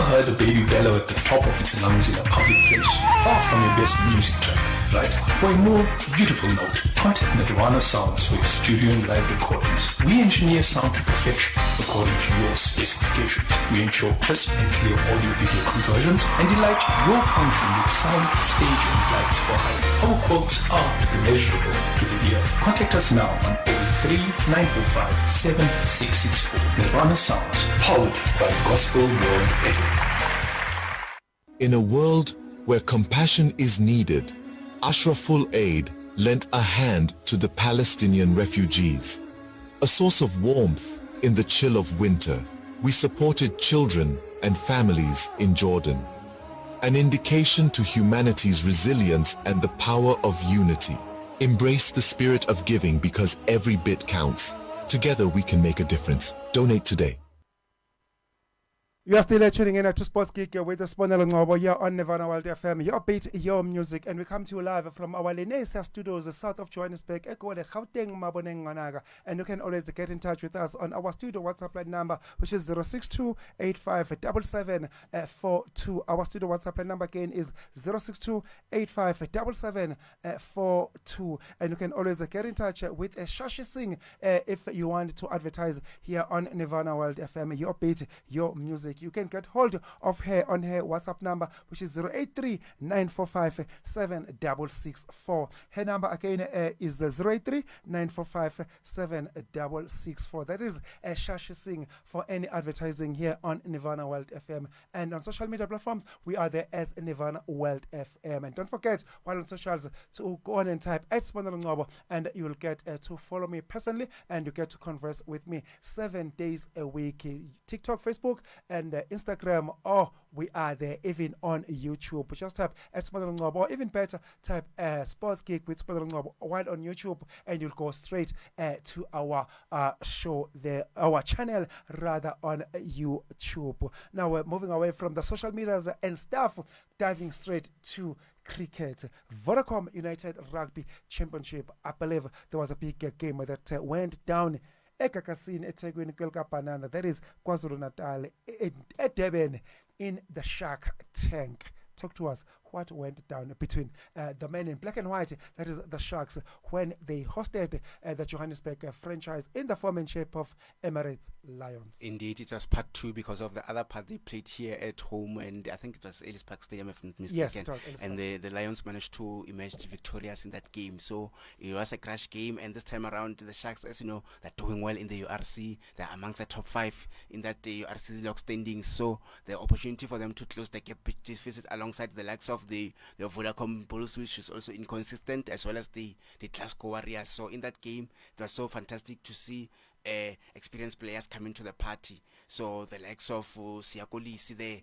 Heard a baby bellow at the top of its lungs in a public place, far from your best music track, right? For a more beautiful note, contact Nirvana Sounds for your studio and live recordings. We engineer sound to perfection according to your specifications. We ensure crisp and clear audio-video conversions and delight your function with sound, stage, and lights for hire. Our quotes are immeasurable to the ear. Contact us now on 03945 7664. Nirvana Sounds, powered by Gospel World FM. In a world where compassion is needed, Ashraful Aid lent a hand to the Palestinian refugees. A source of warmth in the chill of winter, we supported children and families in Jordan. An indication to humanity's resilience and the power of unity. Embrace the spirit of giving because every bit counts. Together we can make a difference. Donate today. You are still tuning in to Sports Geek with the Sponel Ngobo here on Nirvana World FM. Your beat, your music, and we come to you live from our Lenesia studios south of Johannesburg, Ekwole, Gauteng, Maboneng, Nganaga. And you can always get in touch with us on our studio WhatsApp line number, which is 062-8577-42. Our studio WhatsApp line number again is 062-8577-42. And you can always get in touch with Shashi Singh if you want to advertise here on Nirvana World FM. Your beat, your music. You can get hold of her on her WhatsApp number, which is 083-945-7664. Her number again is 083-945-7664. That is Shashi Singh for any advertising here on Nirvana World FM. And on social media platforms, we are there as Nirvana World FM. And don't forget, while on socials, to go on and type @Sponel and you will get to follow me personally, and you get to converse with me 7 days a week. TikTok, Facebook, and Instagram, or we are there even on YouTube. Just type @Sponel or even better, type Sports Geek with Sponel while on YouTube, and you'll go straight to our show there, our channel rather, on YouTube. Now we're moving away from the social medias and stuff, diving straight to cricket. Vodacom United Rugby Championship. I believe there was a big game that went down eGagasini eThekwini Kwelkapanana, that is KwaZulu-Natal, eDurban. in the Shark tank. Talk to us. What went down between the men in black and white, that is the Sharks, when they hosted the Johannesburg franchise in the form and shape of Emirates Lions? Indeed, it was part 2 because of the other part they played here at home, and I think it was Ellis Park Stadium, if I'm not mistaken. Yes, it was Ellis and Park. the Lions managed to emerge victorious in that game. So it was a crash game, and this time around, the Sharks, as you know, they're doing well in the URC. They're among the top 5 in that URC log standings. So the opportunity for them to close the gap deficit alongside the likes of the Vodacom Bulls, which is also inconsistent, as well as the Glasgow Warriors. So in that game, it was so fantastic to see experienced players coming to the party. So the likes of Siakolisi there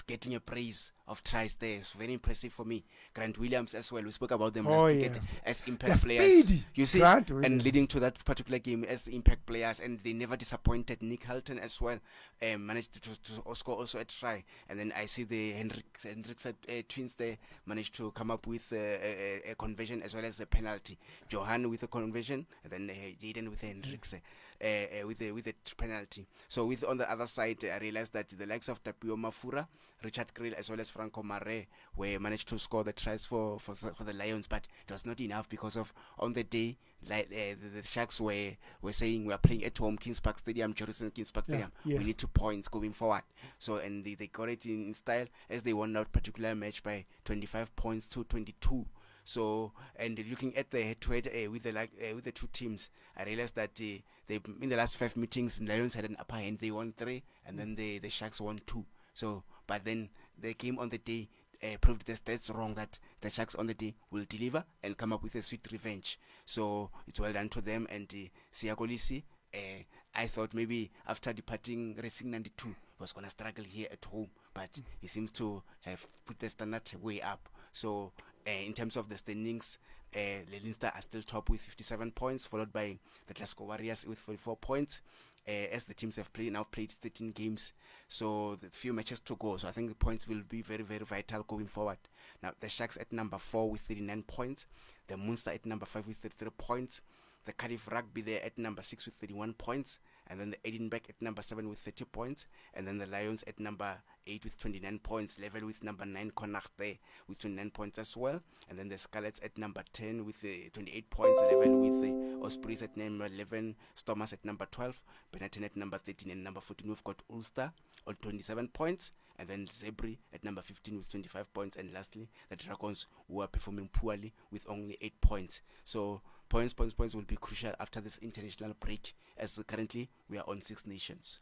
getting a praise of tries there. It's very impressive for me. Grant Williams as well. We spoke about them last weekend as impact players. Speedy. You see, Grant and Williams. leading to that particular game as impact players, and they never disappointed. Nick Halton as well managed to score also a try. And then I see the Hendricks twins there managed to come up with a conversion as well as a penalty. Johan with a conversion, and then Jaden with Hendricks with a penalty. So with on the other side, I realized that the likes of Tapio Mafura, Richard Krill, as well as Franco Mare were managed to score the tries for the Lions, but it was not enough because of on the day, like the Sharks were saying we are playing at home, Kings Park Stadium, Jerusalem Kings Park Stadium. Yes. We need 2 points going forward. So and they got it in style as they won that particular match by 25 points to 22. So, and looking at the head-to-head with the two teams, I realized that they in the last 5 meetings, Lions had an upper hand. They won 3, and then the Sharks won 2. So, but then the game on the day proved the stats wrong, that the Sharks on the day will deliver and come up with a sweet revenge. So it's well done to them. And Siakolisi, I thought maybe after departing Racing 92 was going to struggle here at home, but he seems to have put the standard way up. So in terms of the standings, Leinster are still top with 57 points, followed by the Glasgow Warriors with 44 points. As the teams have played 13 games, so the few matches to go. So I think the points will be very, very vital going forward. Now the Sharks at number 4 with 39 points, the Munster at number 5 with 33 points, the Cardiff Rugby there at number 6 with 31 points, and then the Edinburgh at number 7 with 30 points, and then the Lions at number 8 with 29 points, level with number 9 Connacht there with 29 points as well, and then the Scarlets at number 10 with 28 points, level with the Ospreys at number 11, Stormers at number 12, Benetton at number 13, and number 14 we've got Ulster on 27 points, and then Zebri at number 15 with 25 points, and lastly the Dragons, who are performing poorly with only 8 points. So points will be crucial after this international break, as currently we are on 6 nations.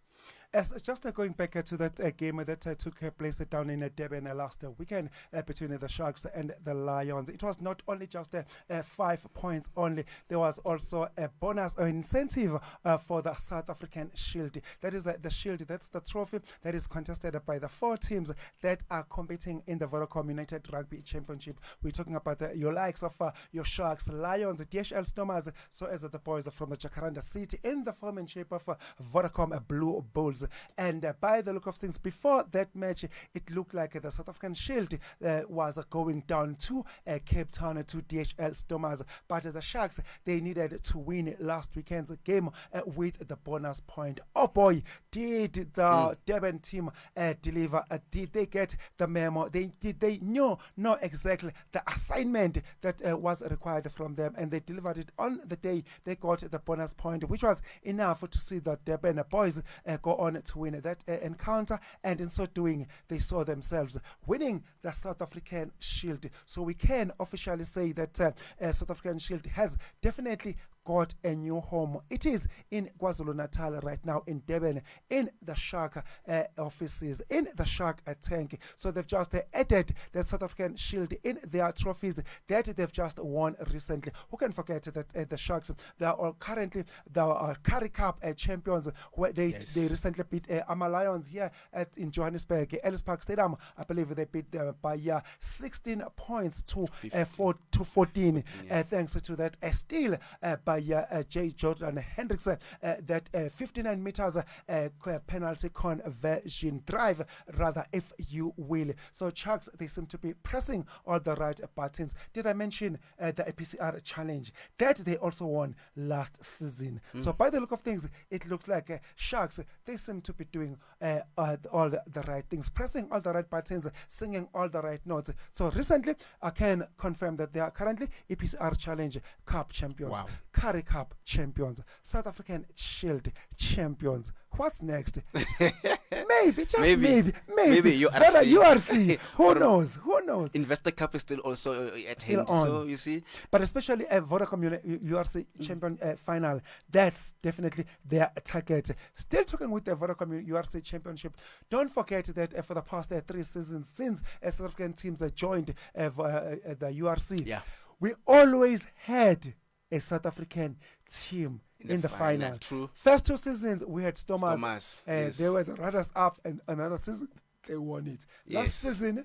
As just going back to that game that took place down in Durban last weekend between the Sharks and the Lions, it was not only just 5 points only. There was also a bonus or incentive for the South African Shield. That is the Shield. That's the trophy that is contested by the 4 teams that are competing in the Vodacom United Rugby Championship. We're talking about your likes of your Sharks, Lions, DHL Stormers, so as the boys from the Jacaranda City in the form and shape of Vodacom Blue Bulls. And by the look of things, before that match, it looked like the South African Shield was going down to Cape Town to DHL Stormers. But the Sharks, they needed to win last weekend's game with the bonus point. Oh boy, did the Durban team deliver? Did they get the memo? Did they know exactly the assignment that was required from them, and they delivered it on the day they got the bonus point, which was enough to see the Durban boys go on to win that encounter, and in so doing they saw themselves winning the South African Shield. So we can officially say that South African Shield has definitely got a new home. It is in KwaZulu-Natal right now, in Durban, in the Shark offices, in the Shark tank. So they've just added the South African Shield in their trophies that they've just won recently. Who can forget that the Sharks, they are all currently the Currie Cup champions, where they recently beat Ama Lions here in Johannesburg, Ellis Park Stadium. I believe they beat them by 16 points to 14. Thanks to that, still by by J. Jordan Hendricks, that 59 meters penalty conversion drive, rather, if you will. So Sharks, they seem to be pressing all the right buttons. Did I mention the PCR challenge that they also won last season? So by the look of things, it looks like Sharks, they seem to be doing all the right things, pressing all the right buttons, singing all the right notes. So recently, I can confirm that they are currently EPCR Challenge Cup champions, Currie Cup champions, South African Shield champions. What's next? maybe, just maybe URC. Who knows? Who knows? Investor Cup is still also at hand. On. So you see, but especially a Vodacom URC champion final, that's definitely their target. Still talking with the Vodacom URC championship. Don't forget that for the past 3 seasons since South African teams joined the URC, we always had a South African team in the final. True. First 2 seasons we had Stormers. They were the runners up, and another season they won it. Yes. Last season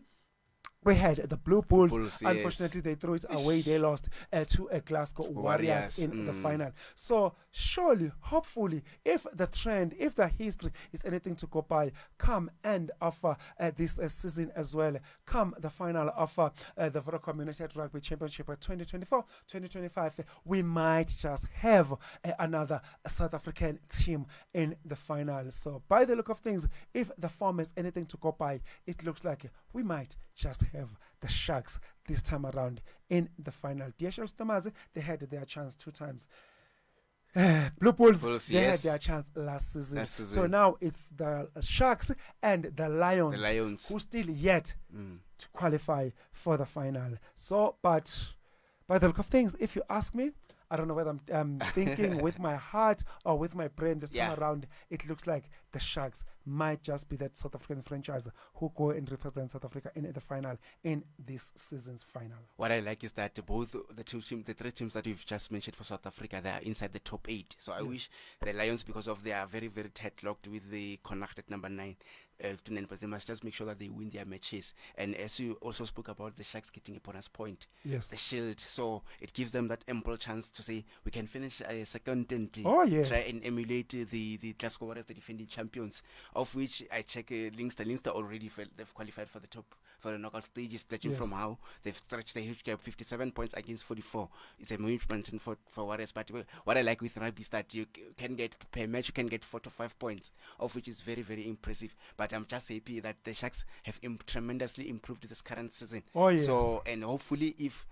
we had the Blue Bulls. Unfortunately, yes. they threw it away. They lost to Glasgow Warriors in the final. So surely, hopefully, if the trend, if the history is anything to go by, come end of this season as well, come the final of the Vodacom United Rugby Championship 2024-2025, we might just have another South African team in the final. So by the look of things, if the form is anything to go by, it looks like we might just have the Sharks this time around in the final. DHL Stormers, they had their chance 2 times. Blue Bulls, they had their chance last season. So now it's the Sharks and the Lions who still yet to qualify for the final. So, but by the look of things, if you ask me, I don't know whether I'm thinking with my heart or with my brain this time around. It looks like the Sharks might just be that South African franchise who go and represent South Africa in the final, in this season's final. What I like is that both the 3 teams that we've just mentioned for South Africa, they are inside the top 8. So I wish the Lions, because of they are very, very tight locked with the connected number 9. But they must just make sure that they win their matches. And as you also spoke about the Sharks getting a bonus point, the Shield, so it gives them that ample chance to say we can finish second and try and emulate the Glasgow Warriors, the defending champions, of which I check Leinster already they've qualified for the knockout stages, judging from how they've stretched the huge gap, 57 points against 44. It's a movement for Warriors. But what I like with rugby is that you can get per match, you can get 4 to 5 points, of which is very, very impressive. But I'm just happy that the Sharks have tremendously improved this current season. So, and hopefully, if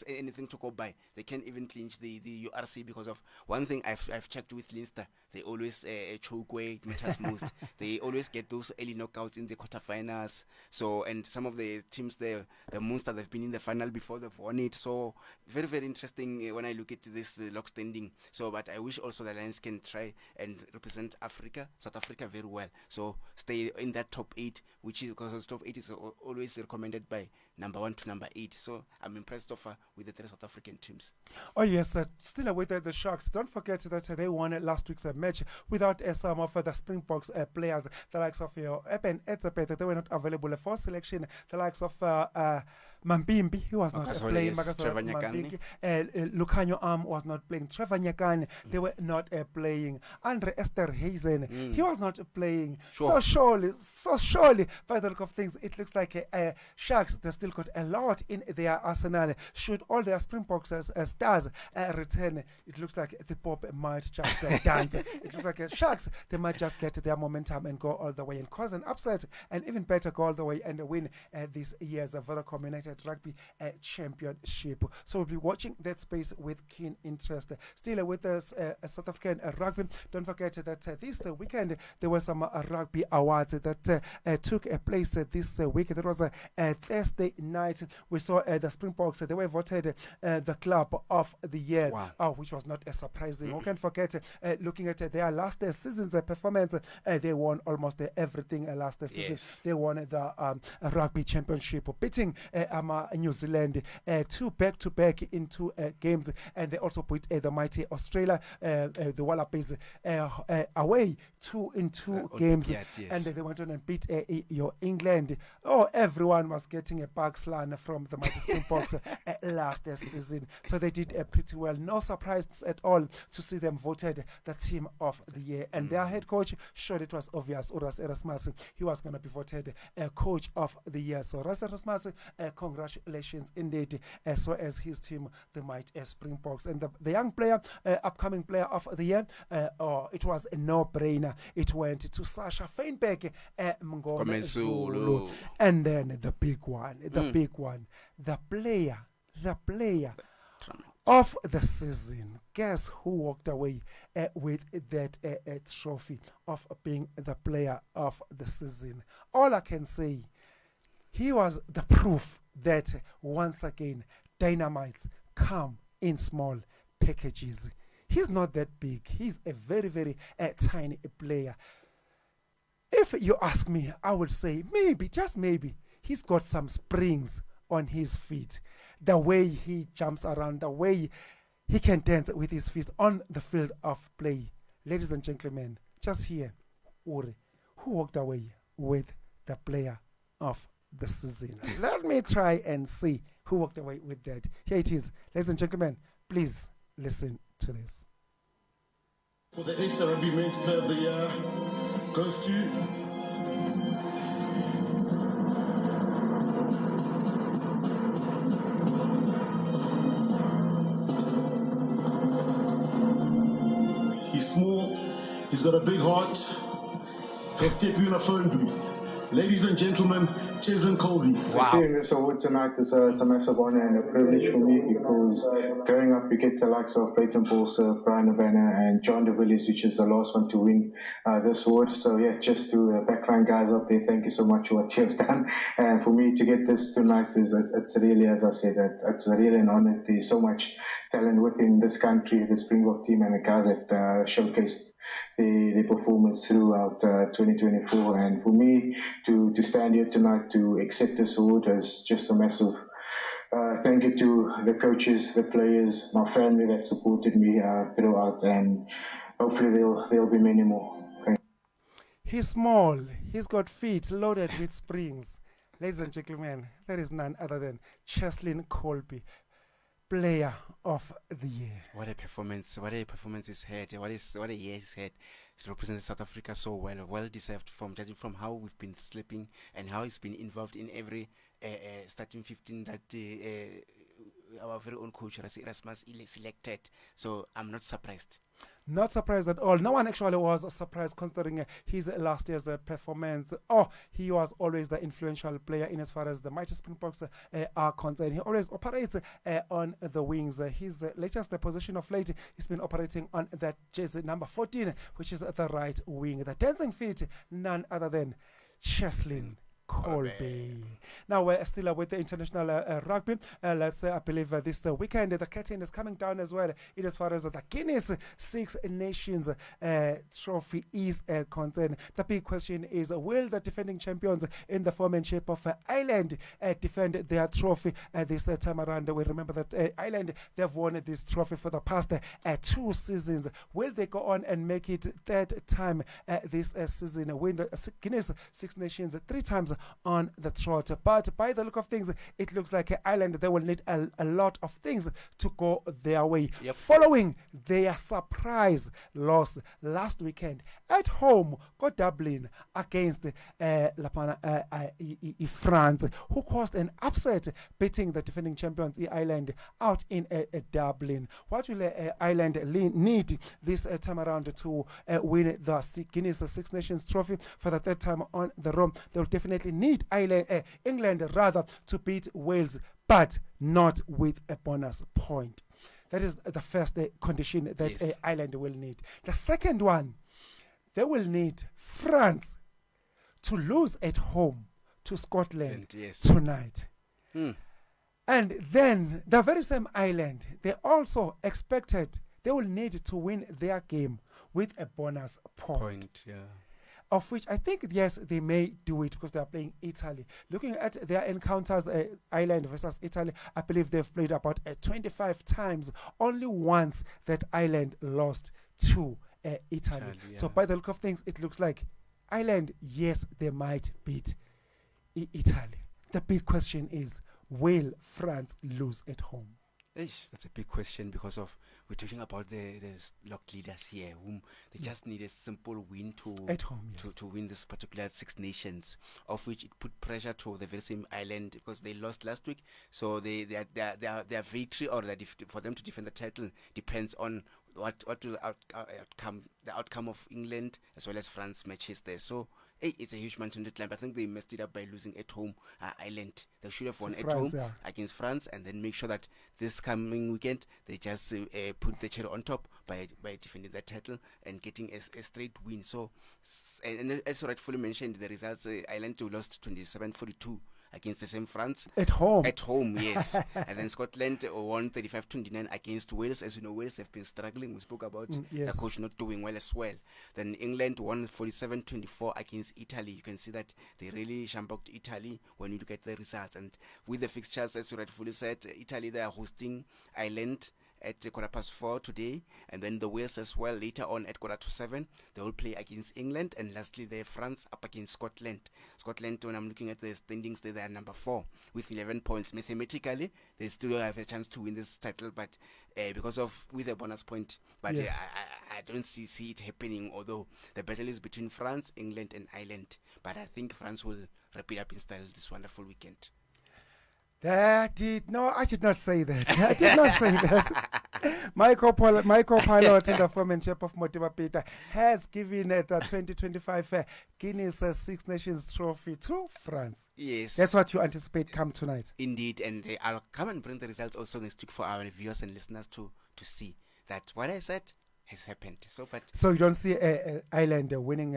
anything to go by, they can even clinch the URC, because of one thing I've checked with Leinster. They always choke where it matters most. They always get those early knockouts in the quarterfinals. So, and some of the teams, the Munster, they've been in the final before, they've won it. So very, very interesting when I look at this lock standing. So, but I wish also the Lions can try and represent South Africa very well. So stay in that top 8, which is because the top 8 is always recommended by number 1 to number 8. So I'm impressed so far with the 3 South African teams. Oh yes, still away the Sharks. Don't forget that they won last week's match without some of the Springboks players, the likes of Eben Etzebeth. They were not available for selection. The likes of Mambimbi, he was not playing. Trevor Nyakane. Lucanio Arm was not playing. Trevor Nyakane, they were not playing. Andre Esterhuizen, he was not playing. So surely, by the look of things, it looks like Sharks, they've still got a lot in their arsenal. Should all their Springboks stars return, it looks like the Pop might just dance. It looks like Sharks, they might just get their momentum and go all the way and cause an upset, and even better, go all the way and win this year's Vodacom United Rugby Championship. So we'll be watching that space with keen interest. Still with us, South African rugby. Don't forget that this weekend there were some rugby awards that took place this week. That was a Thursday night. We saw the Springboks. They were voted the club of the year, which was not surprising. We can't forget, looking at their last season's performance, they won almost everything last season. They won the rugby championship, beating New Zealand 2 back-to-back into games, and they also put the mighty Australia, the Wallabies, away 2 in 2 games, yes. and they went on and beat your England. Oh, everyone was getting a backslan from the mighty Springboks last season, so they did pretty well. No surprise at all to see them voted the team of the year, and their head coach showed it was obvious. Uras Erasmus, he was going to be voted coach of the year. So Uras Erasmus, congratulations indeed, as well as his team, the mighty Springboks. And the young player, upcoming player of the year, it was a no-brainer. It went to Sasha Feinberg, Mngome Zulu. And then the big one, the player of the season. Guess who walked away with that trophy of being the player of the season? All I can say, he was the proof that once again dynamites come in small packages. He's not that big. He's a very, very tiny player. If you ask me, I would say maybe, just maybe, he's got some springs on his feet. The way he jumps around, the way he can dance with his feet on the field of play. Ladies and gentlemen, just here, Uri, who walked away with the player of the season. Let me try and see who walked away with that. Here it is. Ladies and gentlemen, please listen to this. For the Ace Rugby Men's Player of the Year goes to he's small, he's got a big heart, he'll step you in a phone booth. Ladies and gentlemen, Cheslin Colby. Receiving this award tonight is a massive honor and a privilege for me, because growing up you get the likes of Peyton Bolser, Brian Havana and John de Villiers, which is the last one to win this award. So yeah, just to the backline guys out there, thank you so much for what you have done. And for me to get this tonight, it's really, as I said, it's really an honor. There's so much talent within this country, the Springbok team, and the guys that showcased the performance throughout 2024. And for me to stand here tonight to accept this award is just a massive thank you to the coaches, the players, my family that supported me throughout, and hopefully there'll be many more. He's small, he's got feet loaded with springs. Ladies and gentlemen, there is none other than Cheslin Colby, player of the year. What a performance he's had. What a year he's had. He's represented South Africa so well deserved, from judging from how we've been sleeping and how he's been involved in every starting 15 that our very own coach Erasmus selected. So I'm not surprised. Not surprised at all. No one actually was surprised, considering his last year's performance. Oh, he was always the influential player in as far as the mighty Springboks are concerned. He always operates on the wings. His latest position of late, he's been operating on that jersey number 14, which is the right wing. The dancing feet, none other than Cheslin Colby. Now we're still with the international rugby. I believe this weekend the curtain is coming down as well in as far as the Guinness Six Nations trophy is concerned. The big question is, will the defending champions in the form and shape of Ireland defend their trophy this time around? We remember that Ireland, they've won this trophy for the past 2 seasons. Will they go on and make it third time this season, win the Guinness Six Nations 3 times on the trot? But by the look of things, it looks like Ireland, they will need a lot of things to go their way, following their surprise loss last weekend at home, got Dublin against France, who caused an upset, beating the defending champions Ireland out in Dublin. What will Ireland need this time around to win the Guinness Six Nations trophy for the 3rd time on the road? They'll definitely need England rather to beat Wales, but not with a bonus point. That is the first condition that Ireland will need. The second one, they will need France to lose at home to Scotland tonight. And then the very same Ireland, they also expected they will need to win their game with a bonus point. of which I think, yes, they may do it because they are playing Italy. Looking at their encounters, Ireland versus Italy, I believe they've played about 25 times. Only once that Ireland lost to Italy. So by the look of things, it looks like Ireland, yes, they might beat Italy. The big question is, will France lose at home? That's a big question because of we're talking about the lock leaders here, whom they just need a simple win to at home, yes. to win this particular Six Nations, of which it put pressure to the very same island because they lost last week. So their victory or for them to defend the title depends on what will the outcome of England as well as France matches there. So it's a huge mountain to climb. I think they messed it up by losing at home Ireland. They should have won at home against France, and then make sure that this coming weekend they just put the cherry on top by defending the title and getting a straight win. So, and as rightfully mentioned, the results, Ireland lost 27-42 against the same France. At home. At home, yes. And then Scotland won 35-29 against Wales. As you know, Wales have been struggling. We spoke about the coach not doing well as well. Then England won 47-24 against Italy. You can see that they really shambucked Italy when you look at the results. And with the fixtures, as you rightfully said, Italy, they are hosting Ireland at 4:15 today, and then the Wales as well later on at 7:15. They will play against England, and lastly the France up against Scotland. Scotland, when I'm looking at the standings, they are number 4 with 11 points. Mathematically, they still have a chance to win this title, but because of with a bonus point. But I don't see it happening. Although the battle is between France, England, and Ireland, but I think France will wrap it up in style this wonderful weekend. I did not say that. I did not say that. My co-pilot in the form and shape of Modiba Peter has given the 2025 Guinness Six Nations Trophy to France. Yes. That's what you anticipate come tonight. Indeed, and I'll come and bring the results also next week for our viewers and listeners to see that what I said has happened. So you don't see Ireland winning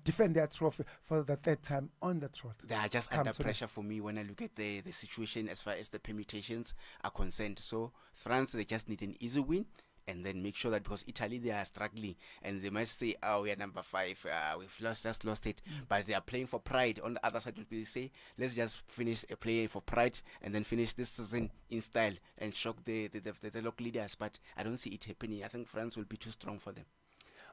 defend their trophy for the third time on the trot. They are just under pressure for me when I look at the situation as far as the permutations are concerned. So France, they just need an easy win, and then make sure that because Italy, they are struggling and they might say, we are number 5, we've just lost it, but they are playing for pride. On the other side, they say, let's just finish a play for pride and then finish this season in style and shock the local leaders. But I don't see it happening. I think France will be too strong for them.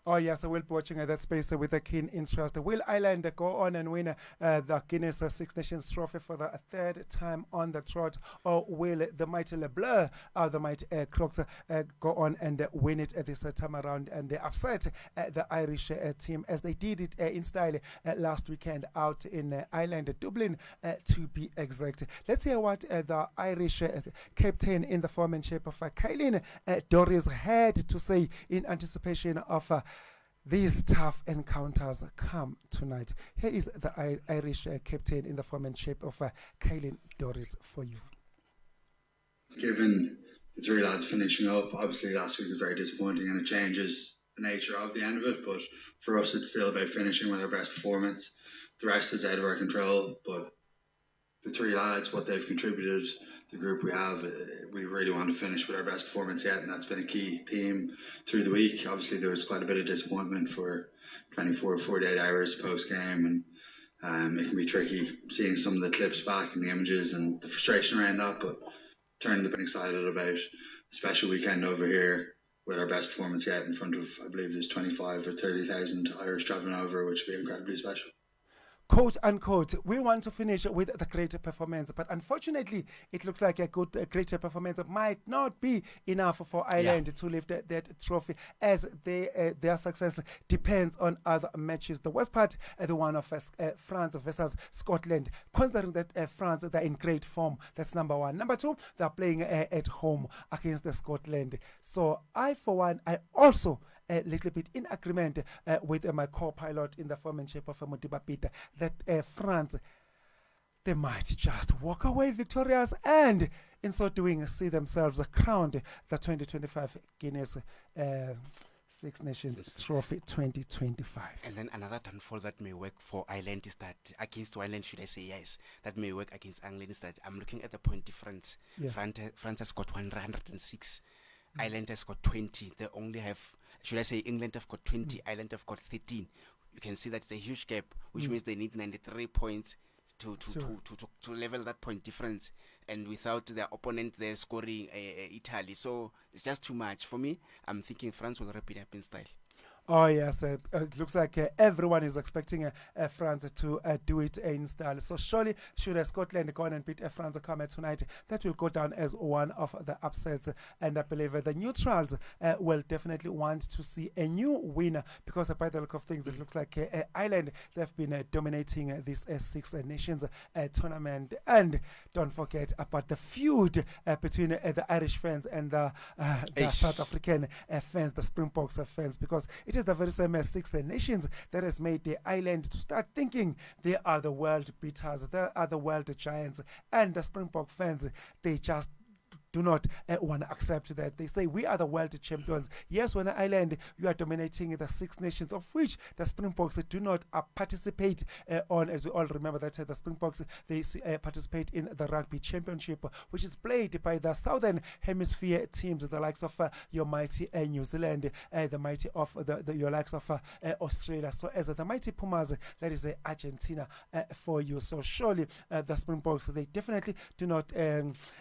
Oh, yes, we'll be watching that space with a keen interest. Will Ireland go on and win the Guinness Six Nations Trophy for the third time on the trot, or will the mighty Le Bleu, the mighty Crocs, go on and win it this time around and upset the Irish team as they did it in style last weekend out in Ireland, Dublin, to be exact. Let's hear what the Irish captain in the form and shape of Cailín Doris had to say in anticipation of these tough encounters come tonight. Here is the Irish captain in the form and shape of Cailín Doris for you. Given the 3 lads finishing up, obviously last week was very disappointing and it changes the nature of the end of it, but for us it's still about finishing with our best performance. The rest is out of our control, but the 3 lads, what they've contributed, the group we have, we really want to finish with our best performance yet, and that's been a key theme through the week. Obviously there was quite a bit of disappointment for 48 hours post-game, and it can be tricky seeing some of the clips back and the images and the frustration around that, but been excited about a special weekend over here with our best performance yet in front of, I believe there's 25 or 30,000 Irish travelling over, which will be incredibly special. Quote unquote, we want to finish with the greater performance, but unfortunately it looks like a greater performance might not be enough for Ireland to lift that trophy, as their success depends on other matches. The worst part, the one of France versus Scotland, considering that France, they're in great form. That's number 1. Number 2, they're playing at home against Scotland. So I, for one, I also a little bit in agreement with my co-pilot in the form and shape of Modiba Peter that France, they might just walk away victorious and in so doing see themselves crowned the 2025 Guinness Six Nations Trophy 2025. And then another downfall that may work for Ireland is that against Ireland, should I say yes, that may work against England is that I'm looking at the point difference. Yes. France has got 106. Ireland has got 20. They only have, should I say, England have got 20, Ireland have got 13. you can see that it's a huge gap, which means they need 93 points to level that point difference, and without their opponent there scoring Italy. So it's just too much. For me, I'm thinking France will wrap it up in style. Oh yes, it looks like everyone is expecting France to do it in style. So surely, should Scotland go on and beat France come tonight, that will go down as one of the upsets. And I believe the neutrals will definitely want to see a new winner, because by the look of things, it looks like Ireland, they've been dominating this Six Nations tournament. And don't forget about the feud between the Irish fans and the South African fans, the Springboks fans, because it is the very same Six Nations that has made the island to start thinking they are the world beaters, they are the world giants, and the Springbok fans, they just do not want to accept that. They say we are the world champions. Yes, when Ireland, you are dominating the Six Nations, of which the Springboks do not participate on, as we all remember that the Springboks, they participate in the Rugby Championship, which is played by the Southern Hemisphere teams, the likes of your mighty New Zealand, the mighty of your likes of Australia. So as the mighty Pumas, that is Argentina for you. So surely the Springboks, they definitely do not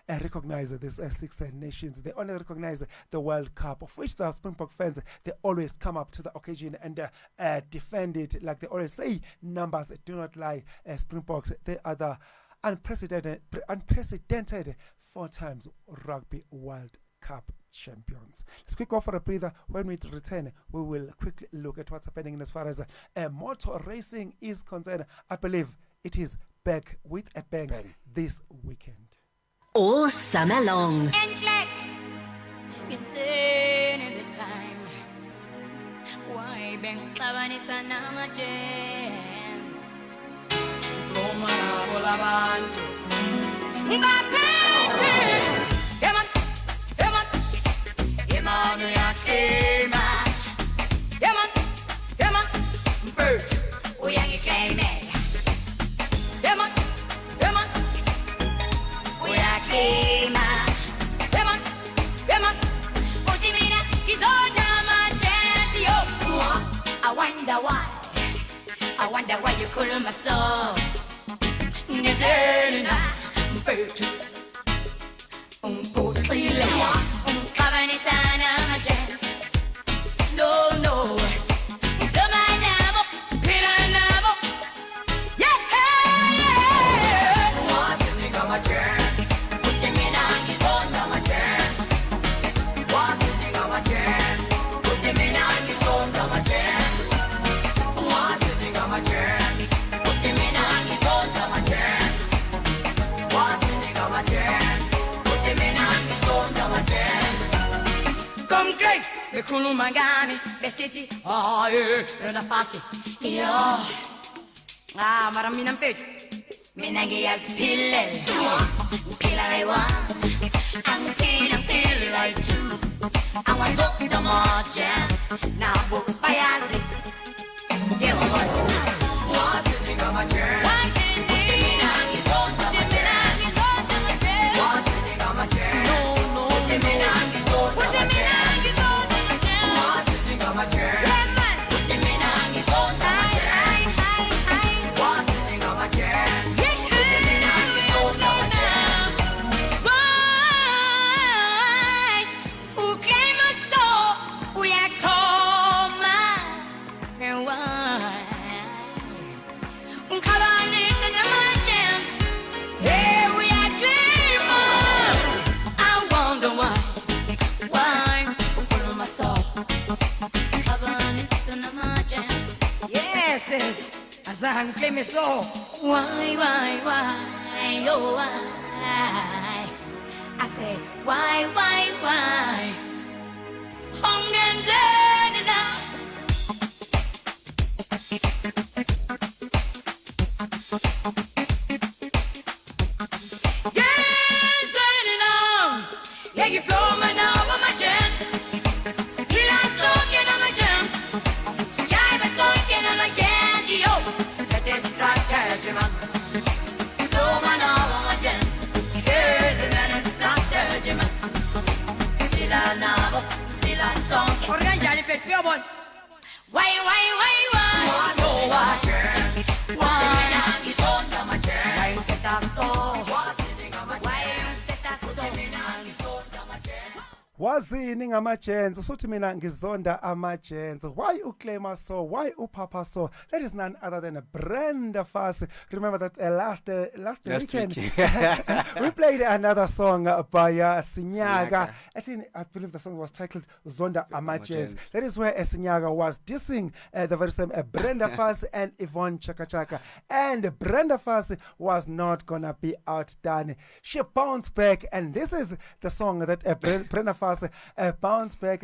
recognize this Six Nations. They only recognize the World Cup, of which the Springbok fans, they always come up to the occasion and defend it. Like they always say, numbers do not lie. Springboks, they are the unprecedented 4 times Rugby World Cup champions. Let's quick go for a breather. When we return, we will quickly look at what's happening as far as motor racing is concerned. I believe it is back with a bang this weekend. All summer long. And click, in this time. Why bang tabanisa na ma gems? Roma na bolabanto. Ngapete. Yeman ya klema. Yeman. Bird. Uyangi kleme. Yeman. Uyaklema. Yeman. Utimina kizona machesi yo. I wonder why you call my soul. Nizerina. Bird. Kabanisana machesi. No. Kulumangani, vestiti, non è facile. Io, maramina peggio. Minangi as pille, pille one, and pille two. I was up the margins, now book biazi. Yeah, what's the name of my chair? What's the name of my chair? What's the name of my chair? No, what's the name of my chair? As I'm claiming so. Why, oh why? I say, why? Yeah, you blow me now on my chance. Still I'm stalking on my chance. Jive is stalking on my chance, yo. Strategy man, no man all my gents. Here's an strategy man. Still a novel, still a song. Organizzare per più buon. Why? what? Why you set us so? Why you set us so? Wazini ngamajensi suthi mina ngizonda amajensi. Why uclaima so? Why upapa so? That is none other than Brenda Fassie. Remember that last weekend we played another song by Sinyaga. I believe the song was titled Zonda Amajensi. That is where Sinyaga was dissing the very same Brenda Fassie and Yvonne Chaka Chaka. And Brenda Fassie was not gonna be outdone. She bounced back, and this is the song that Brenda Fassie bounced back,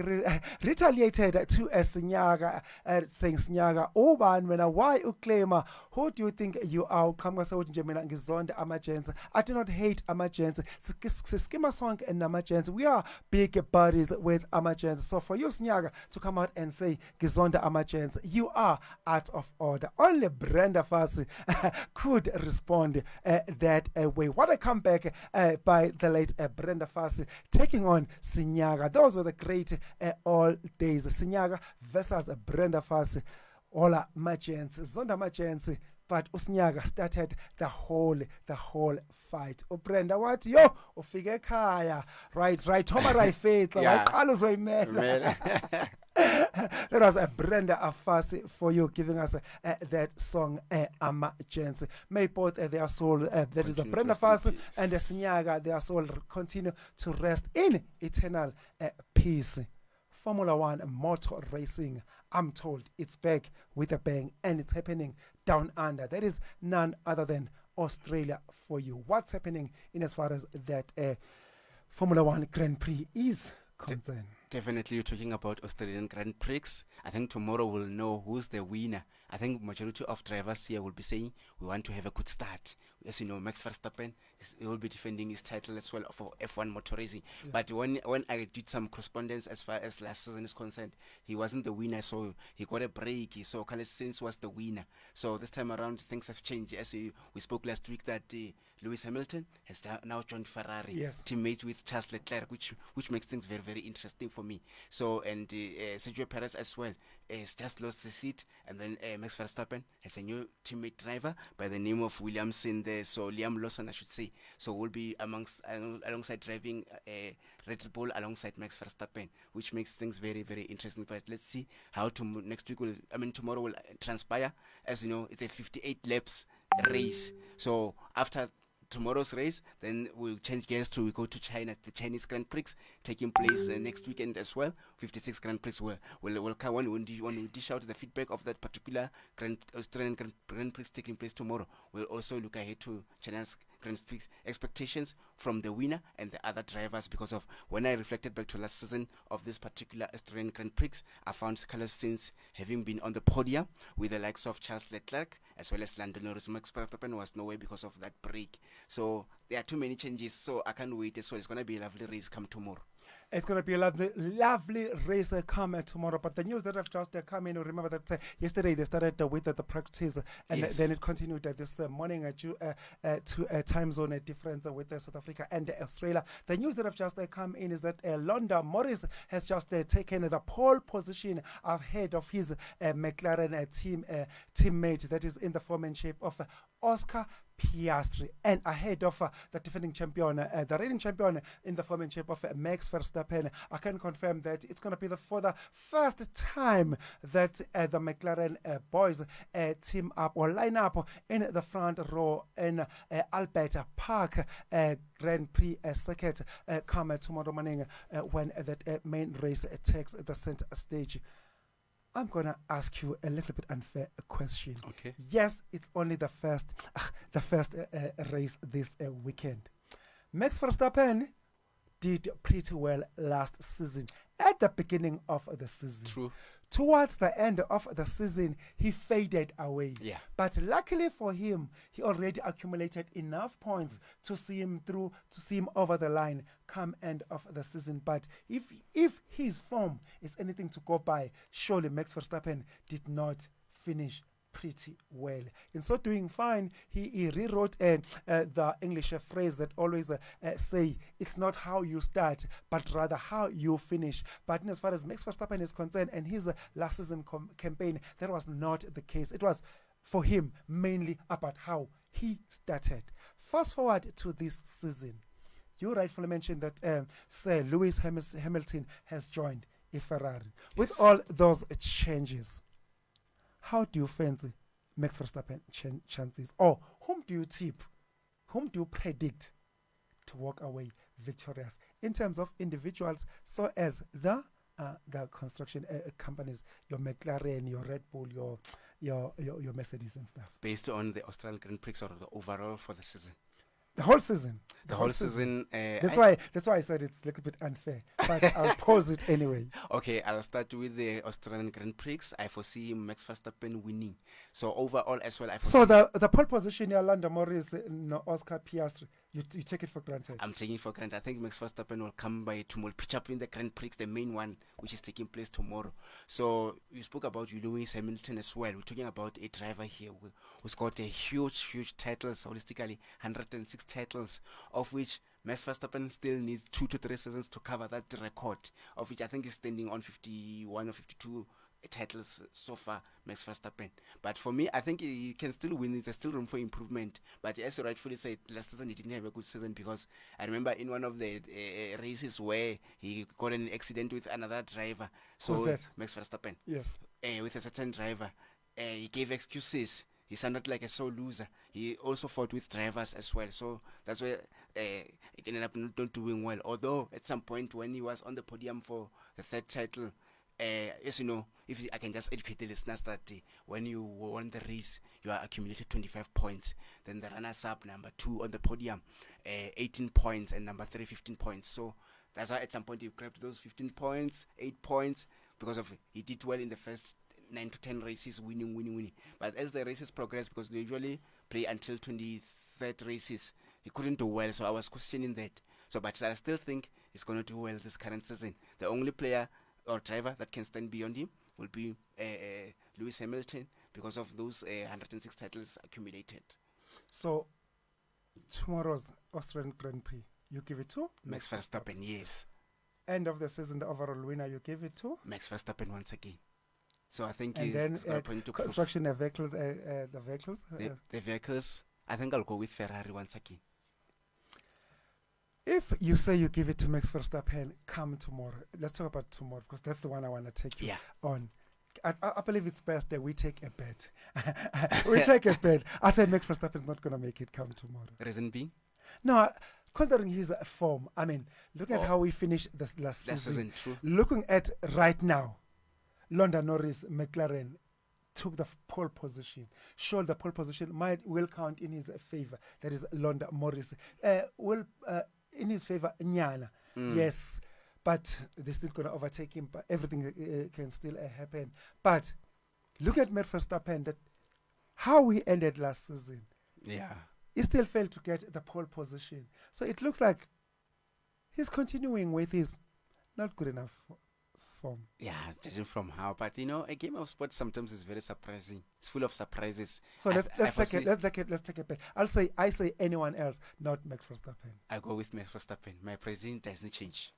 retaliated to Sinyaga, saying Sinyaga, Oban, when why uclaima, who do you think you are? I do not hate emergency. Skimmer song and emergency. We are big buddies with emergency. So for you, Sinyaga, to come out and say Gizonda emergency, you are out of order. Only Brenda Fassie could respond that way. What a comeback by the late Brenda Fassie, taking on Sinyaga. Those were the great all days. Sinyaga versus Brenda Fassie. Ola Machens, Zonda Machens. But Usinyaga started the whole fight. Brenda, what? Yo, ufike kaya. Right. Homa Raifet. Yeah. Carlos Waimela. That was a Brenda Fassie for you, giving us that song, Emergency. May both their soul, that is a Brenda Fassie and the Sinyaga, their soul continue to rest in eternal peace. Formula One motor racing, I'm told it's back with a bang, and it's happening down under. That is none other than Australia for you. What's happening in as far as that Formula One Grand Prix is concerned? Definitely, you're talking about Australian Grand Prix. I think tomorrow we'll know who's the winner. I think majority of drivers here will be saying we want to have a good start. As you know, Max Verstappen he will be defending his title as well for F1 motor racing. Yes. But when I did some correspondence as far as last season is concerned, he wasn't the winner, so he got a break. So Carlos Sainz was the winner. So this time around, things have changed. As we spoke last week that Lewis Hamilton has now joined Ferrari, yes, teammate with Charles Leclerc, which makes things very, very interesting for me. So, and Sergio Perez as well has just lost the seat, and then Max Verstappen has a new teammate driver by the name of Williamson there, so Liam Lawson I should say. So we'll be alongside driving Red Bull alongside Max Verstappen, which makes things very, very interesting. But let's see how tomorrow will transpire. As you know, it's a 58 laps race. So after tomorrow's race, then we'll change gears we go to China, the Chinese Grand Prix taking place next weekend as well. 56 Grand Prix will come when we dish out the feedback of that particular Australian Grand Prix taking place tomorrow. We'll also look ahead to China's Grand Prix expectations from the winner and the other drivers, because of when I reflected back to last season of this particular Australian Grand Prix, I found Carlos Sainz having been on the podium with the likes of Charles Leclerc as well as Lando Norris. Max Verstappen was nowhere because of that break. So there are too many changes, so I can't wait as well. It's going to be a lovely race come tomorrow. It's going to be a lovely race come tomorrow. But the news that have just come in, remember that yesterday they started with the practice, and yes, then it continued this morning to time zone difference with South Africa and Australia. The news that have just come in is that Lando Norris has just taken the pole position ahead of his McLaren teammate, that is in the foremanship of Oscar Piastri, and ahead of the defending champion, the reigning champion in the foremanship of Max Verstappen. I can confirm that it's going to be for the first time that the McLaren boys team up or line up in the front row in Albert Park Grand Prix circuit come tomorrow morning when that main race takes the center stage. I'm going to ask you a little bit unfair question. Okay. Yes, it's only the first race this weekend. Max Verstappen did pretty well last season, at the beginning of the season. True. Towards the end of the season, he faded away. Yeah. But luckily for him, he already accumulated enough points to see him through, to see him over the line come end of the season. But if his form is anything to go by, surely Max Verstappen did not finish pretty well. In so doing, fine, he rewrote the English phrase that always say it's not how you start, but rather how you finish. But as far as Max Verstappen is concerned and his last season campaign, that was not the case. It was for him mainly about how he started. Fast forward to this season. You rightfully mentioned that Sir Lewis Hamilton has joined a Ferrari. With all those changes, how do you fancy Max Verstappen chances? Or whom do you tip? Whom do you predict to walk away victorious in terms of individuals, so as the construction companies, your McLaren, your Red Bull, your Mercedes and stuff? Based on the Australian Grand Prix or the overall for the season? The whole season. The whole season. That's why I said it's a little bit unfair, but I'll pose it anyway. Okay, I'll start with the Australian Grand Prix. I foresee Max Verstappen winning. So overall as well, I foresee. So the pole position, Lando Norris, Oscar Piastri, you take it for granted? I'm taking it for granted. I think Max Verstappen will come by tomorrow, pitch up in the Grand Prix, the main one, which is taking place tomorrow. So you spoke about Lewis Hamilton as well. We're talking about a driver here who's got a huge titles, holistically 106 titles, of which Max Verstappen still needs 2 to 3 seasons to cover that record, of which I think is standing on 51 or 52 titles so far, Max Verstappen. But for me, I think he can still win. There's still room for improvement. But as you rightfully said, last season he didn't have a good season, because I remember in one of the races where he got an accident with another driver. So who's that? Max Verstappen. Yes. With a certain driver. He gave excuses. He sounded like a sore loser. He also fought with drivers as well. So that's why it ended up not doing well. Although at some point when he was on the podium for the third title, as you know, if I can just educate the listeners that when you won the race, you are accumulated 25 points. Then the runners-up, number 2 on the podium, 18 points, and number 3, 15 points. So that's why at some point he grabbed those 15 points, 8 points, because of he did well in the first 9 to 10 races, winning. But as the races progress, because they usually play until 23rd races, he couldn't do well. So I was questioning that. So, but I still think he's going to do well this current season. The only player or driver that can stand beyond him will be Lewis Hamilton, because of those 106 titles accumulated. So tomorrow's Australian Grand Prix, you give it to Max Verstappen, yes. End of the season, the overall winner, you give it to Max Verstappen once again. So I think and he's then got a point to prove. construction vehicles, the vehicles. The vehicles, I think I'll go with Ferrari once again. If you say you give it to Max Verstappen, come tomorrow. Let's talk about tomorrow, because that's the one I want to take you on. I believe it's best that we take a bet. We take a bet. I said Max Verstappen's not going to make it come tomorrow. Reason being? No, considering his form, I mean, look at how we finished this last season. True. Looking at right now, Lando Norris, McLaren took the pole position. Sure, the pole position will count in his favor. That is Lando Norris. In his favor, Nyana. Yes, but they're still going to overtake him. But everything can still happen. But look at Max Verstappen, that how we ended last season. Yeah. He still failed to get the pole position. So it looks like he's continuing with his not good enough form. Yeah, judging from how. But you know, a game of sports sometimes is very surprising. It's full of surprises. So let's take a bet. I say anyone else, not Max Verstappen. I go with Max Verstappen. My president doesn't change.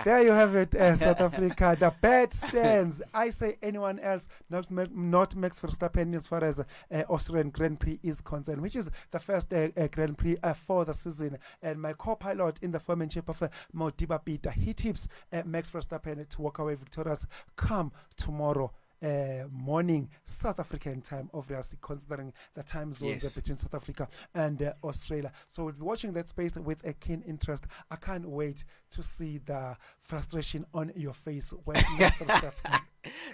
There you have it, South Africa. The bet stands. I say anyone else, not Max Verstappen, as far as Australian Grand Prix is concerned, which is the first Grand Prix for the season. And my co-pilot in the foremanship of Modiba Peter, he tips Max Verstappen to walk away victorious come tomorrow morning, South African time, obviously, considering the time zone between South Africa and Australia. So we'll be watching that space with a keen interest. I can't wait to see the frustration on your face when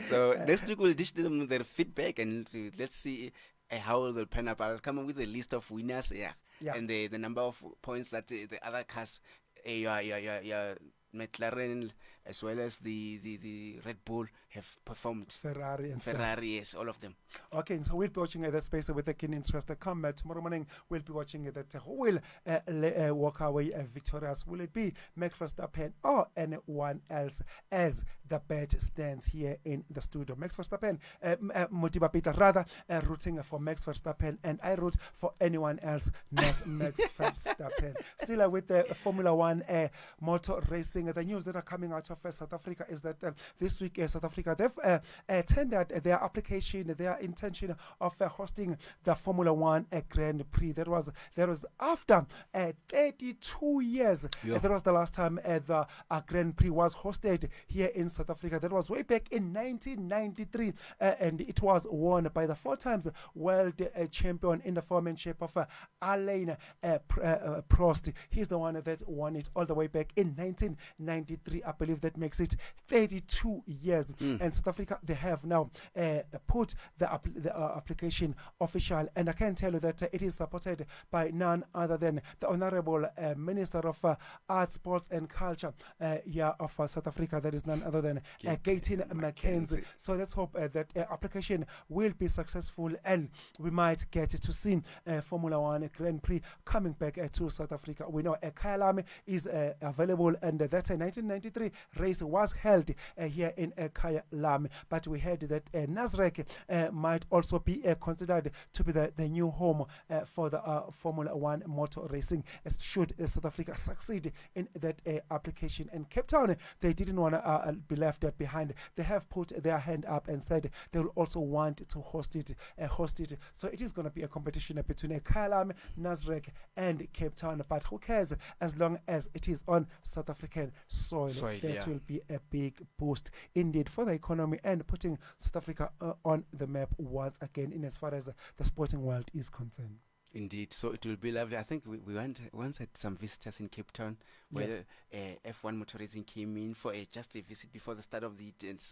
So next week we'll dish them their feedback, and let's see how they'll pan up. I'll come up with a list of winners, and the number of points that the other cars, your McLaren, as well as the Red Bull have performed. Ferrari and stuff. Ferrari, yes, all of them. Okay, so we'll be watching that space with a keen interest. Come tomorrow morning, we'll be watching that who will walk away victorious. Will it be Max Verstappen or anyone else as the bet stands here in the studio? Max Verstappen, Motiba Peter, rather rooting for Max Verstappen, and I root for anyone else, not Max Verstappen. Still with the Formula One motor racing, the news that are coming out of South Africa is that this week South Africa, they've tendered their application, their intention of hosting the Formula One Grand Prix. That was after 32 years. That was the last time the Grand Prix was hosted here in South Africa. That was way back in 1993, and it was won by the 4 times world champion in the foremanship of Alain Prost. He's the one that won it all the way back in 1993. I believe that makes it 32 years. And South Africa, they have now put the application official, and I can tell you that it is supported by none other than the Honorable Minister of Arts, Sports and Culture of South Africa. That is none other than Gayton Mackenzie. So let's hope that application will be successful, and we might get to see Formula One Grand Prix coming back to South Africa. We know Kyalami is available, and that 1993 race was held here in Kyalami, but we heard that Nasrec might also be considered to be the new home for the Formula One motor racing, should South Africa succeed in that application. And Cape Town, they didn't want to be left behind. They have put their hand up and said they will also want to host it. So it is going to be a competition between Kyalami, Nasrec and Cape Town, but who cares as long as it is on South African soil. That will be a big boost indeed for the economy and putting South Africa on the map once again in as far as the sporting world is concerned. Indeed, so it will be lovely. I think we once had some visitors in Cape Town where F1 motor racing came in for just a visit before the start of the event,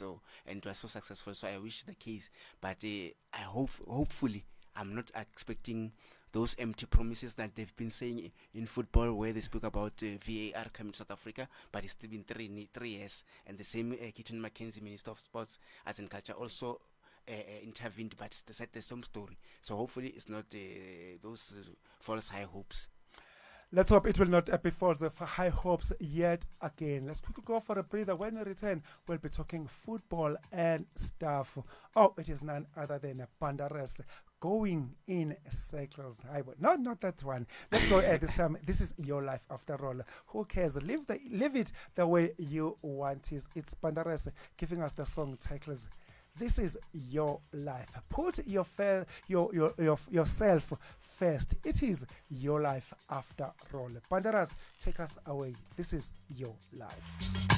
and it was so successful. So I wish the case, but I hopefully I'm not expecting those empty promises that they've been saying in football, where they spoke about VAR coming to South Africa, but it's still been 3 years. And the same Gayton Mackenzie, Minister of Sports, Arts and Culture, also intervened, but they said the same story. So hopefully it's not those false high hopes. Let's hope it will not be false high hopes yet again. Let's quickly go for a breather. When we return, we'll be talking football and stuff. Oh, it is none other than Banderas going in circles. Not that one. Let's go at this time. This is your life after all. Who cares? Live it the way you want it. It's Banderas giving us the song titles. This is your life. Put yourself first. It is your life after all. Banderas, take us away. This is your life.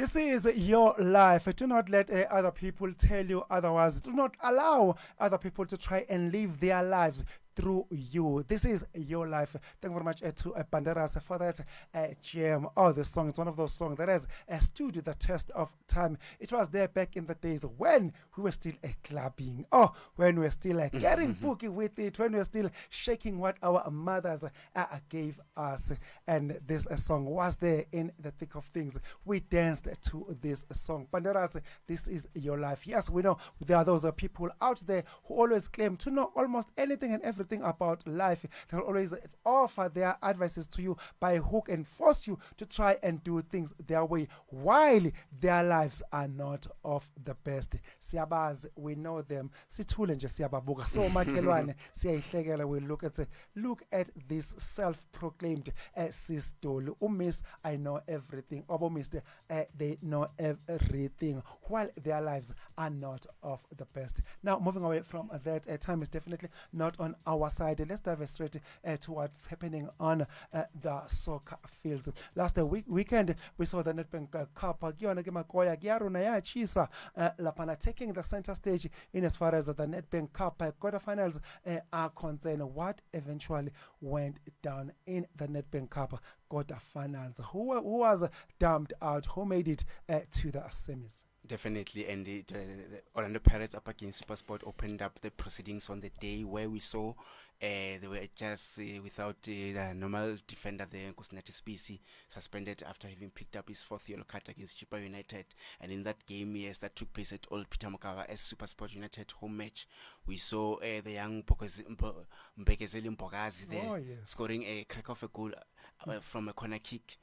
This is your life. Do not let other people tell you otherwise. Do not allow other people to try and live their lives through you. This is your life. Thank you very much to Banderas for that gem. Oh, this song is one of those songs that has stood the test of time. It was there back in the days when we were still clubbing. Oh, when we were still getting boogie with it, when we were still shaking what our mothers gave us. And this song was there in the thick of things. We danced to this song. Banderas, this is your life. Yes, we know there are those people out there who always claim to know almost anything and everything about life. They will always offer their advices to you by hook and force you to try and do things their way while their lives are not of the best. Siyabaz, we know them. Sithule nje siyababuka. So makhelwane siyayihlekela, we look at this self-proclaimed sistole. Miss, I know everything. Obo Mr. They know everything while their lives are not of the best. Now, moving away from that, time is definitely not on our side. Let's dive straight to what's happening on the soccer fields. Last weekend, we saw the Nedbank Cup. Lapana taking the center stage in as far as the Nedbank Cup quarterfinals are concerned. What eventually went down in the Nedbank Cup quarterfinals? Who was dumped out? Who made it to the semis? Definitely, and the Orlando Pirates up against SuperSport opened up the proceedings on the day where we saw they were just without the normal defender there, Kusinati Spisi, suspended after having picked up his fourth yellow card against Chipa United. And in that game, yes, that took place at Old Peter Mokaba as SuperSport United home match, we saw the young Mbekezeli Mpogazi there scoring a crack of a goal from a corner kick,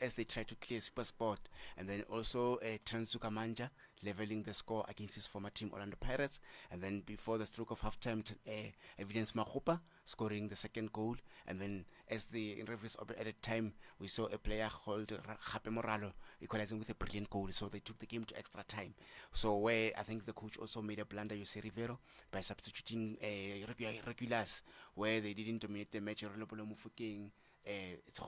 as they try to clear SuperSport, and then also Transuka Manja leveling the score against his former team Orlando Pirates, and then before the stroke of halftime, Evidence Mahupa scoring the second goal, and then as the referees at the time, we saw a player called Hape Moralo equalizing with a brilliant goal, so they took the game to extra time. So where I think the coach also made a blunder, Jose Rivero, by substituting regulars where they didn't dominate the match. It's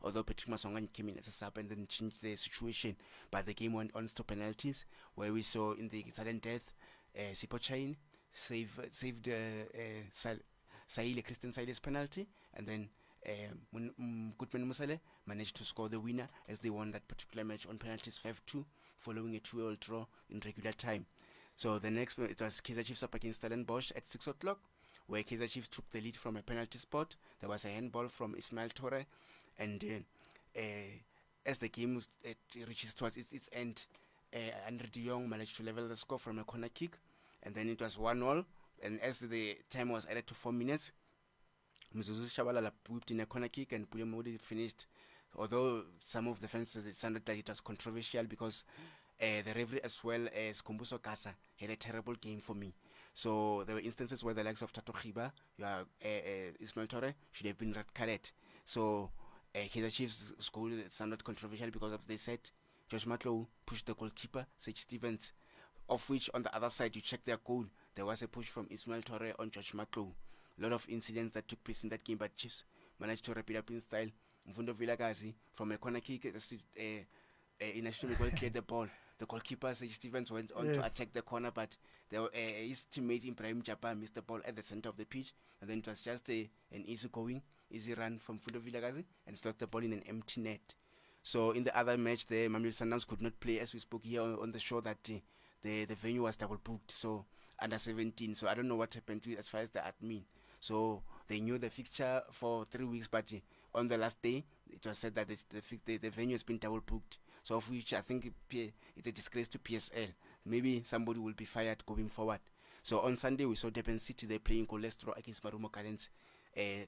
although Patrick Masongan came in as a sub and then changed the situation, but the game went on to penalties where we saw in the sudden death Sipo Chain saved Christian Saile's penalty, and then Goodman Musale managed to score the winner as they won that particular match on penalties 5-2 following a 2-2 draw in regular time. So the next it was Kaizer Chiefs up against Stellenbosch at 6 o'clock, where Kaizer Chiefs took the lead from a penalty spot. There was a handball from Ismail Torre, and as the game reaches towards its end, Andre de Jong managed to level the score from a corner kick, and then it was 1-1. And as the time was added to 4 minutes, Mzuzu Shabalala whipped in a corner kick, and Pulemodi finished. Although some of the fans it sounded like it was controversial because the referee as well as Kumbuso Kasa had a terrible game for me. So there were instances where the likes of Tato Khiba, Ismail Torre, should have been red-carded. So Kaizer Chiefs' goal sounded controversial because of they said Josh Matlow pushed the goalkeeper, Sage Stevens, of which on the other side you check their goal, there was a push from Ismail Torre on Josh Matlow. A lot of incidents that took place in that game, but Chiefs managed to wrap it up in style. Mvundo Vilagazi from a corner kick, Inashimi cleared the ball. The goalkeeper, Sage Stevens, went on to attack the corner, but his teammate Ibrahim Japa missed the ball at the center of the pitch, and then it was just an easy run from Fundo Vilagazi and slot the ball in an empty net. So in the other match, the Mamelodi Sundowns could not play, as we spoke here on the show, that the venue was double booked, so under 17. So I don't know what happened to it as far as the admin. So they knew the fixture for 3 weeks, but on the last day, it was said that the venue has been double booked. So of which I think it's a disgrace to PSL. Maybe somebody will be fired going forward. So on Sunday, we saw Durban City, they're playing Golestro against Marumo Gardens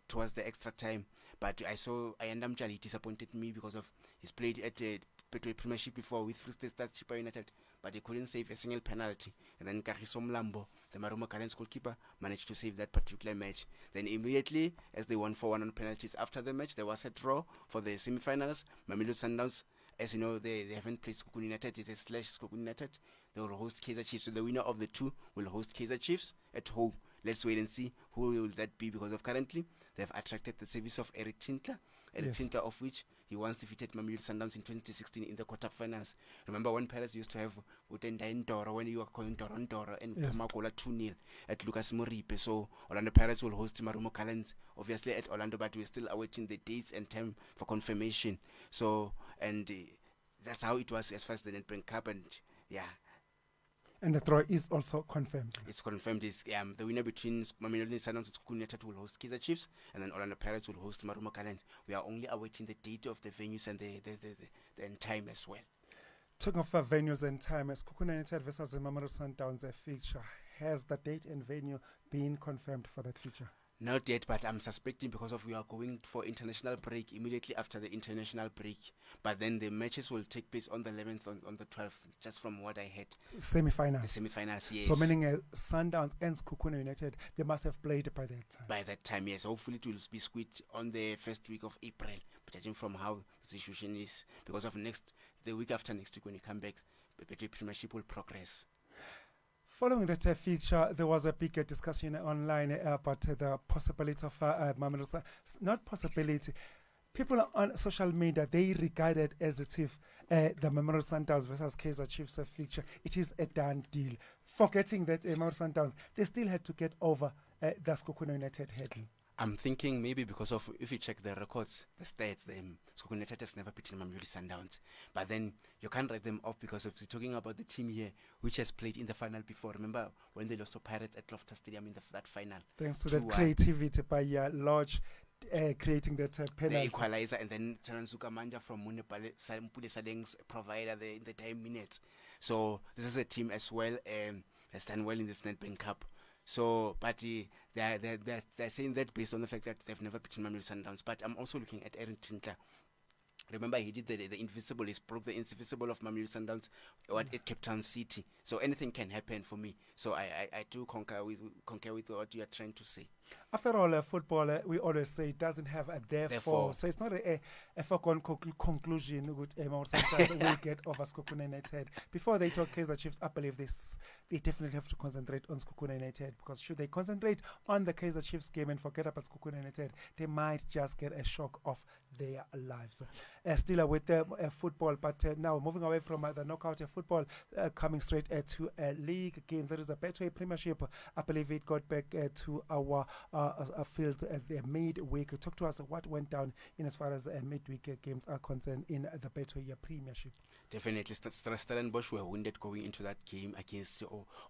towards the extra time. But I saw Ayandam Jali disappointed me because of he's played at Petro Premiership before with Free State Stars Chipa United, but he couldn't save a single penalty. And then Kagiso Mlambo, the Marumo Gardens goalkeeper, managed to save that particular match. Then immediately, as they won 4-1 on penalties after the match, there was a draw for the semi-finals. Mamelodi Sundowns, as you know, they haven't played Skokun United. It's a slash Skokun United. They will host Kaizer Chiefs. So the winner of the two will host Kaizer Chiefs at home. Let's wait and see who will that be, because of currently they've attracted the service of Eric Tintler. Eric Tintler, of which He once defeated Mamelodi Sundowns in 2016 in the quarterfinals. Remember when Pirates used to have Utenda Ndoro, when you were calling Ndoro and Pumakola 2-0 at Lucas Moripe. So Orlando Pirates will host Marumo Gallants, obviously at Orlando, but we're still awaiting the dates and time for confirmation. So, and that's how it was as far as the Nedbank Cup, and yeah. And the draw is also confirmed. It's confirmed. Is the winner between Mamelodi Sundowns and Sekhukhune United will host Kaizer Chiefs, and then Orlando Pirates will host Marumo Gallants. We are only awaiting the date of the venues and the time as well. Talking of venues and time, Sekhukhune United versus the Mamelodi Sundowns fixture, has the date and venue been confirmed for that feature? Not yet, but I'm suspecting because of we are going for international break immediately after the international break. But then the matches will take place on the 11th, on the 12th, just from what I heard. Semi-finals. The semi-finals, yes. So meaning Sundowns and Sekhukhune United, they must have played by that time. By that time, yes. Hopefully it will be squeezed on the first week of April, judging from how the situation is. Because of the week after next week when you come back, the Betway Premiership will progress. Following that feature, there was a big discussion online about the possibility of Mamelodi, not possibility. People on social media, they regard it as if the Mamelodi Sundowns versus Kaizer Chiefs feature, it is a done deal. Forgetting that Mamelodi Sundowns, they still had to get over the Sekhukhune United hurdle. I'm thinking maybe because of, if you check the records, the stats, the Sekhukhune United has never beaten Mamelodi Sundowns. But then you can't write them off because if you're talking about the team here, which has played in the final before. Remember when they lost to Pirates at Loftus Stadium in that final? Thanks to that creativity by Lodge creating that penalty. The equalizer, and then Charanzuka Manja from Munepale Mpule Sadeng's provider in the 10 minutes. So this is a team as well has done well in this Nedbank Cup. So, but they're saying that based on the fact that they've never beaten Mamelodi Sundowns. But I'm also looking at Aaron Tintler. Remember, he did the invisible. He broke the invisible of Mamelodi Sundowns at Cape Town City. So anything can happen for me. So I do concur with what you are trying to say. After all, football, we always say it doesn't have a therefore. So it's not a foregone conclusion with Mamelodi will get over Sekhukhune United. Before they talk Kaizer Chiefs, I believe they definitely have to concentrate on Sekhukhune United, because should they concentrate on the Kaizer Chiefs game and forget about Sekhukhune United, they might just get a shock of their lives. Still with football, but now moving away from the knockout football, coming straight to league games. There is a Betway Premiership. I believe it got back to our fields the midweek. Talk to us what went down in as far as midweek games are concerned in the Betway Premiership. Definitely, Stellenbosch were wounded going into that game against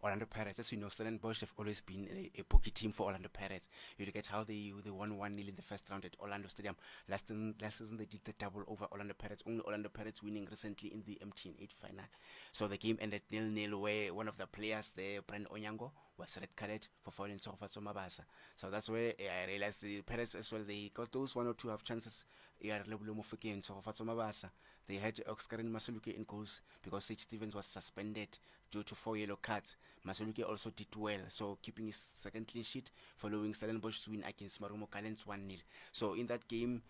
Orlando Pirates. As you know, Stellenbosch have always been a bookie team for Orlando Pirates. You look at how they won 1-0 in the first round at Orlando Stadium. Last season they did the double over Orlando Pirates. Only Orlando Pirates winning recently in the MTN 8 final. So the game ended 0-0, where one of the players there, Brand Onyango, was red carded for fouling Tshegofatso Mabasa. So that's where I realized the Pirates as well, they got those 1 or 2 half chances. Tshegofatso Mabasa. They had Oxcarin Masuluke in goals because Sage Stevens was suspended due to 4 yellow cards. Masuluke also did well, so keeping his second clean sheet following Stellenbosch's win against Marumo Gallants 1-0. So in that game,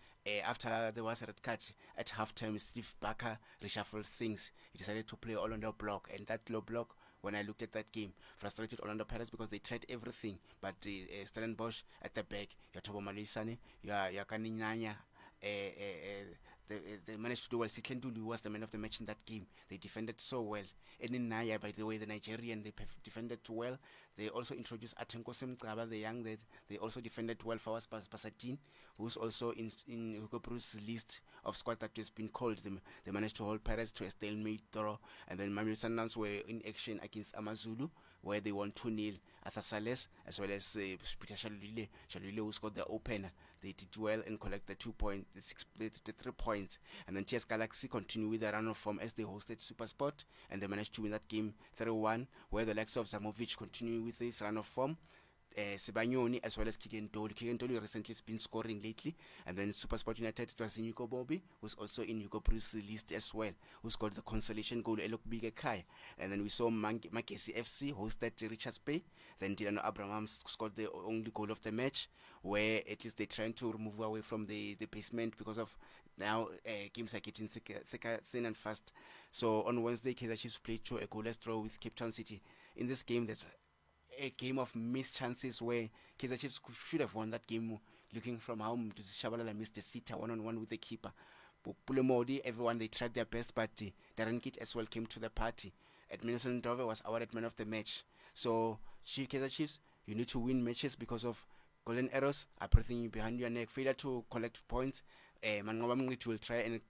after there was a red card at halftime, Steve Barker reshuffled things. He decided to play all on the block, and that low block, when I looked at that game, frustrated Orlando Pirates because they tried everything, but Stellenbosch at the back, your Tobo Malisane, your Kaninyanya, they managed to do well. Sitlendulu was the man of the match in that game. They defended so well. And in Naya, by the way, the Nigerian, they defended well. They also introduced Atenko Semqaba, the young, they also defended well for us. Pasatin, who's also in Hugo Bruce's list of squad that has been called. They managed to hold Pirates to a stalemate draw. And then Mamelodi Sundowns were in action against Amazulu, where they won 2-0. Arthur Sales, as well as Peter Shalulile, who scored the opener. They did well and collect the 2 points, the 3 points. And then TS Galaxy continue with the run of form as they hosted Supersport, and they managed to win that game 3-1, where the likes of Zamovic continue with this run of form. Sibanyoni as well as Kigentoli. Kigentoli recently has been scoring lately. And then Supersport United, it was Hugo Bobby, who's also in Hugo Bruce's list as well, who scored the consolation goal, Elok Bigekai. And then we saw Makesi FC hosted Richards Bay. Then Dilano Abraham scored the only goal of the match, where at least they're trying to move away from the basement because of now games are getting thicker, thin and fast. So on Wednesday, Kaizer Chiefs played to a goalless draw with Cape Town City. In this game, there's a game of missed chances where Kaizer Chiefs should have won that game, looking from how Shabalala missed the sitter 1-on-1 with the keeper. Pulemodi, everyone, they tried their best, but Darren Kitt as well came to the party. Edmondson Dove was awarded man of the match. So, Kaizer Chiefs, you need to win matches because of golden arrows are breathing you behind your neck. Failure to collect points, Mangoba Mngqithi will try and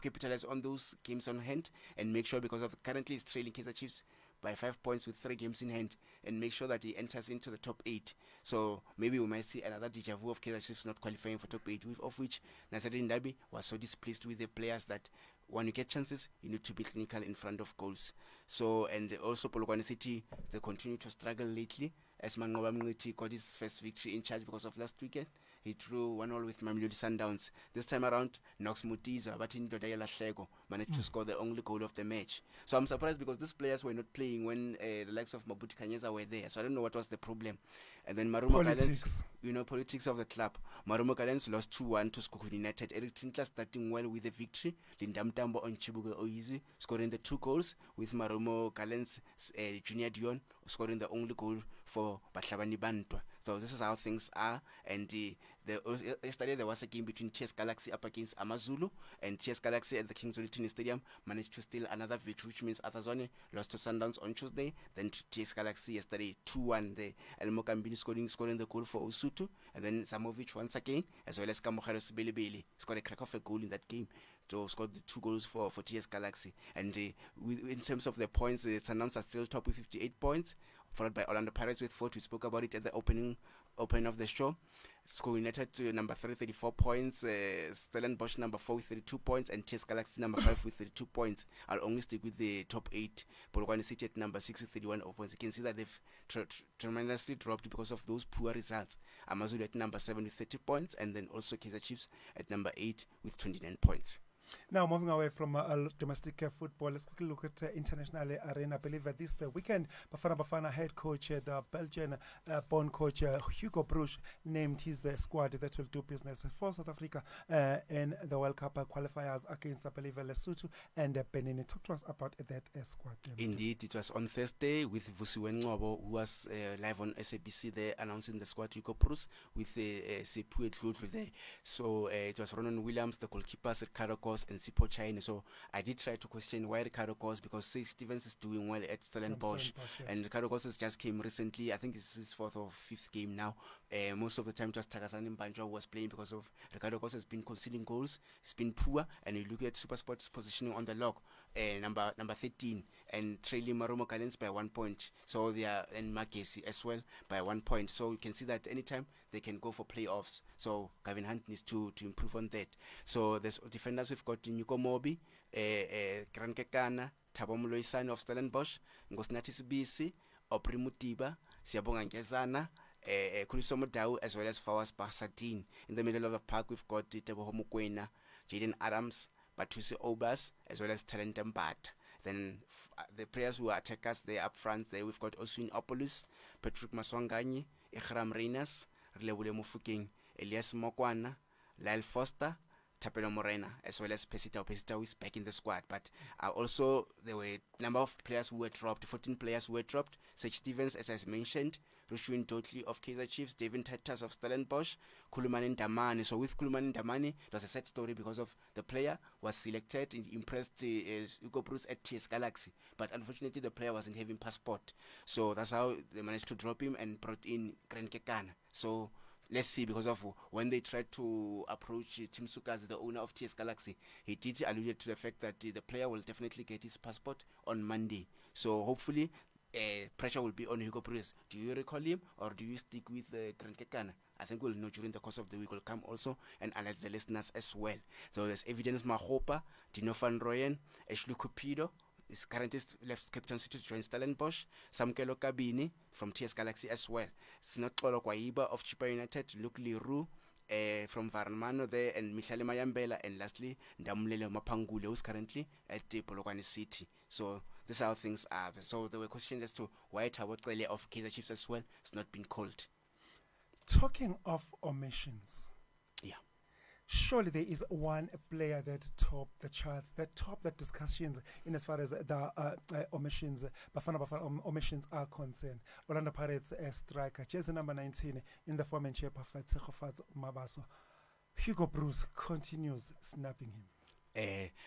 capitalize on those games on hand and make sure, because of currently he's trailing Kaizer Chiefs by 5 points with 3 games in hand, and make sure that he enters into the top 8. So maybe we might see another deja vu of Kaizer Chiefs not qualifying for top 8, of which Nasreddine Ndabi was so displeased with the players that when you get chances, you need to be clinical in front of goals. So, and also Polokwane City, they continue to struggle lately, as Mangoba Mngqithi got his first victory in charge because of last weekend. He drew 1-1 with Mamelodi Sundowns. This time around, Knox Mutiza, l6g managed to score the only goal of the match. So I'm surprised because these players were not playing when the likes of Mabuti Kanyeza were there. So I don't know what was the problem. And then Marumo Gallants, politics of the club. Marumo Gallants lost 2-1 to Skokuni United. Eric Tinkler starting well with the victory. Lindam Tambo on Chibuga Oizi scoring the 2 goals, with Marumo Gallants Junior Dion scoring the only goal for Batlabani Bantwa. So this is how things are. And yesterday there was a game between TS Galaxy up against Amazulu, and TS Galaxy at the King Solitini Stadium managed to steal another victory, which means Athazwane lost to Sundowns on Tuesday, then TS Galaxy yesterday 2-1 there. El Mokambini scoring the goal for Usutu, and then Samovic once again, as well as Kamokharo Sibelebele scored a crack of a goal in that game to score the 2 goals for TS Galaxy. And in terms of the points, the Sundowns are still top with 58 points, followed by Orlando Pirates with 40. We spoke about it at the opening of the show. School United number 3, 34 points. Stellenbosch number 4 with 32 points, and TS Galaxy number 5 with 32 points. I'll only stick with the top 8. Polokwane City at number 6 with 31 points. You can see that they've tremendously dropped because of those poor results. Amazulu at number 7 with 30 points, and then also Kaizer Chiefs at number 8 with 29 points. Now, moving away from domestic football, let's quickly look at international arena. I believe that this weekend, Bafana head coach, the Belgian-born coach Hugo Broos, named his squad that will do business for South Africa in the World Cup qualifiers against, I believe, Lesotho and Benin. Talk to us about that squad. Indeed, it was on Thursday with Vusiwe Ngcobo, who was live on SABC there announcing the squad. Hugo Broos with Sipue Dludlu there. So it was Ronan Williams, the goalkeeper, Ricardo Kos, and Sipo Chaine. So I did try to question why Ricardo Kos, because Steve Stevens is doing well at Stellenbosch, yes. And Ricardo Kos just came recently. I think it's his 4th or 5th game now. Most of the time just Takazani Mbanjwa was playing, because of Ricardo Kos has been conceding goals. It's been poor, and you look at SuperSport's positioning on the log, number 13, and trailing Marumo Gallants by 1 point. So they are, and Magesi as well by 1 point. So you can see that anytime they can go for playoffs. So Gavin Hunt needs to improve on that. So there's defenders, we've got Nyuko Mobi, Krankekana, Thabo Moloisane of Stellenbosch, Ngosinathi Sibisi, Opri Mutiba, Siyabonga Ngezana, Kulisomo Dau, as well as Fawas Basadine. In the middle of the park, we've got Teboho Mokoena, Jaden Adams, Batusi Obas, as well as Talent Mbat. Then the players who are attackers, they up front, there we've got Oswin Opoulos, Patrick Maswanganyi, Ikram Reinas, Relebule Mufukeng, Elias Mokwana, Lyle Foster, Tapelo Morena, as well as Pesita. Pesita is back in the squad, but also there were a number of players who were dropped, 14 players who were dropped. Sage Stevens, as I mentioned, Rushwin Dotli of Kaizer Chiefs, David Titus of Stellenbosch, Kulumani Ndamani. So with Kulumani Ndamani, it was a sad story because of the player was selected and impressed Hugo Broos at TS Galaxy, but unfortunately the player wasn't having passport. So that's how they managed to drop him and brought in Krenkekana. So let's see, because of when they tried to approach Tim Sukas, the owner of TS Galaxy, he did allude to the fact that the player will definitely get his passport on Monday. So hopefully pressure will be on Hugo Broos. Do you recall him, or do you stick with Krenkekana? I think we'll know during the course of the week. Will come also and alert the listeners as well. So there's Evidence Mahopa, Dino van Rooyen, Ashley Cupido is currently left Captain City to join Stellenbosch, Samkelo Kabini from TS Galaxy as well, Sinoxolo Kwaiba of Chipa United, Luke Leroux from Varmano there, and Mihlale Mayambela, and lastly Ndamulele Mapangule, who's currently at Polokwane City. So this is how things are. So there were questions as to why Thabo Cele of Kaizer Chiefs as well has not been called. Talking of omissions, yeah, surely there is one player that topped the charts, that topped the discussions in as far as the omissions, Bafana omissions are concerned. Orlando Pirates striker, jersey number 19 in the former shape of Tsegofatso Mabaso. Hugo Broos continues snapping him.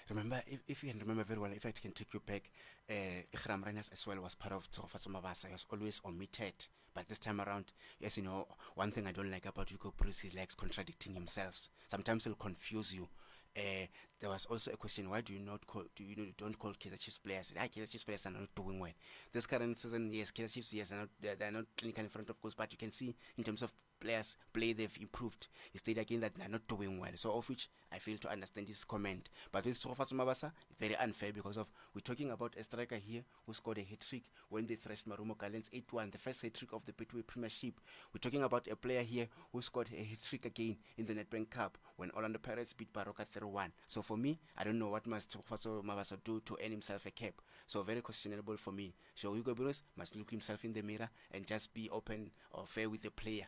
Remember, if you can remember very well, if I can take you back, Ikram Renas as well was part of Tsofa Mabasa. He was always omitted. But this time around, yes, you know, one thing I don't like about Hugo Bruce, he likes contradicting himself. Sometimes he'll confuse you. There was also a question: why do you don't call Kaizer Chiefs players? Kaizer Chiefs players are not doing well this current season. Yes, Kaizer Chiefs, yes, they're not clinical in front of goals, but you can see in terms of players play, they've improved. He stated again that they're not doing well, so of which I fail to understand his comment. But with Tsofatso Mabasa, very unfair, because of we're talking about a striker here who scored a hat-trick when they thrashed Marumo Gallants 8-1, the first hat-trick of the Betway Premiership. We're talking about a player here who scored a hat-trick again in the Nedbank Cup when Orlando Pirates beat Baroka 3-1. So for me, I don't know what must Tsofatso Mabasa do to earn himself a cap. So very questionable for me. So Hugo Bruce must look himself in the mirror and just be open or fair with the player.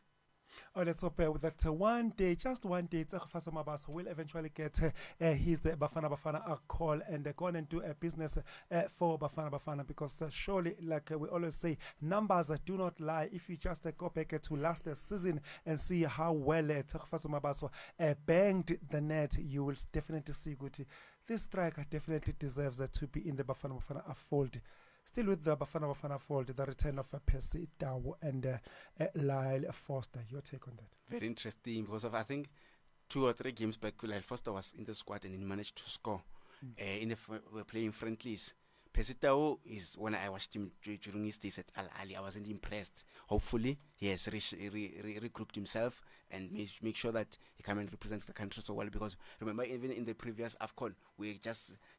Oh, let's hope that one day, just one day, Tsakhafasa Mabasa will eventually get his Bafana Bafana call and go on and do a business for Bafana Bafana, because surely, like we always say, numbers do not lie. If you just go back to last season and see how well Tsakhafasa Mabasa banged the net, you will definitely see good. This striker definitely deserves to be in the Bafana Bafana fold. Still with the Bafana Bafana fold, the return of Percy Tau and Lyle Foster. Your take on that? Very interesting, because of, I think, 2 or 3 games back, Lyle Foster was in the squad and he managed to score. We're playing friendlies. Percy Tau is, when I watched him during his days at Al Ali, I wasn't impressed. Hopefully, he has regrouped himself and make sure that he come and represent the country so well. Because remember, even in the previous AFCON, he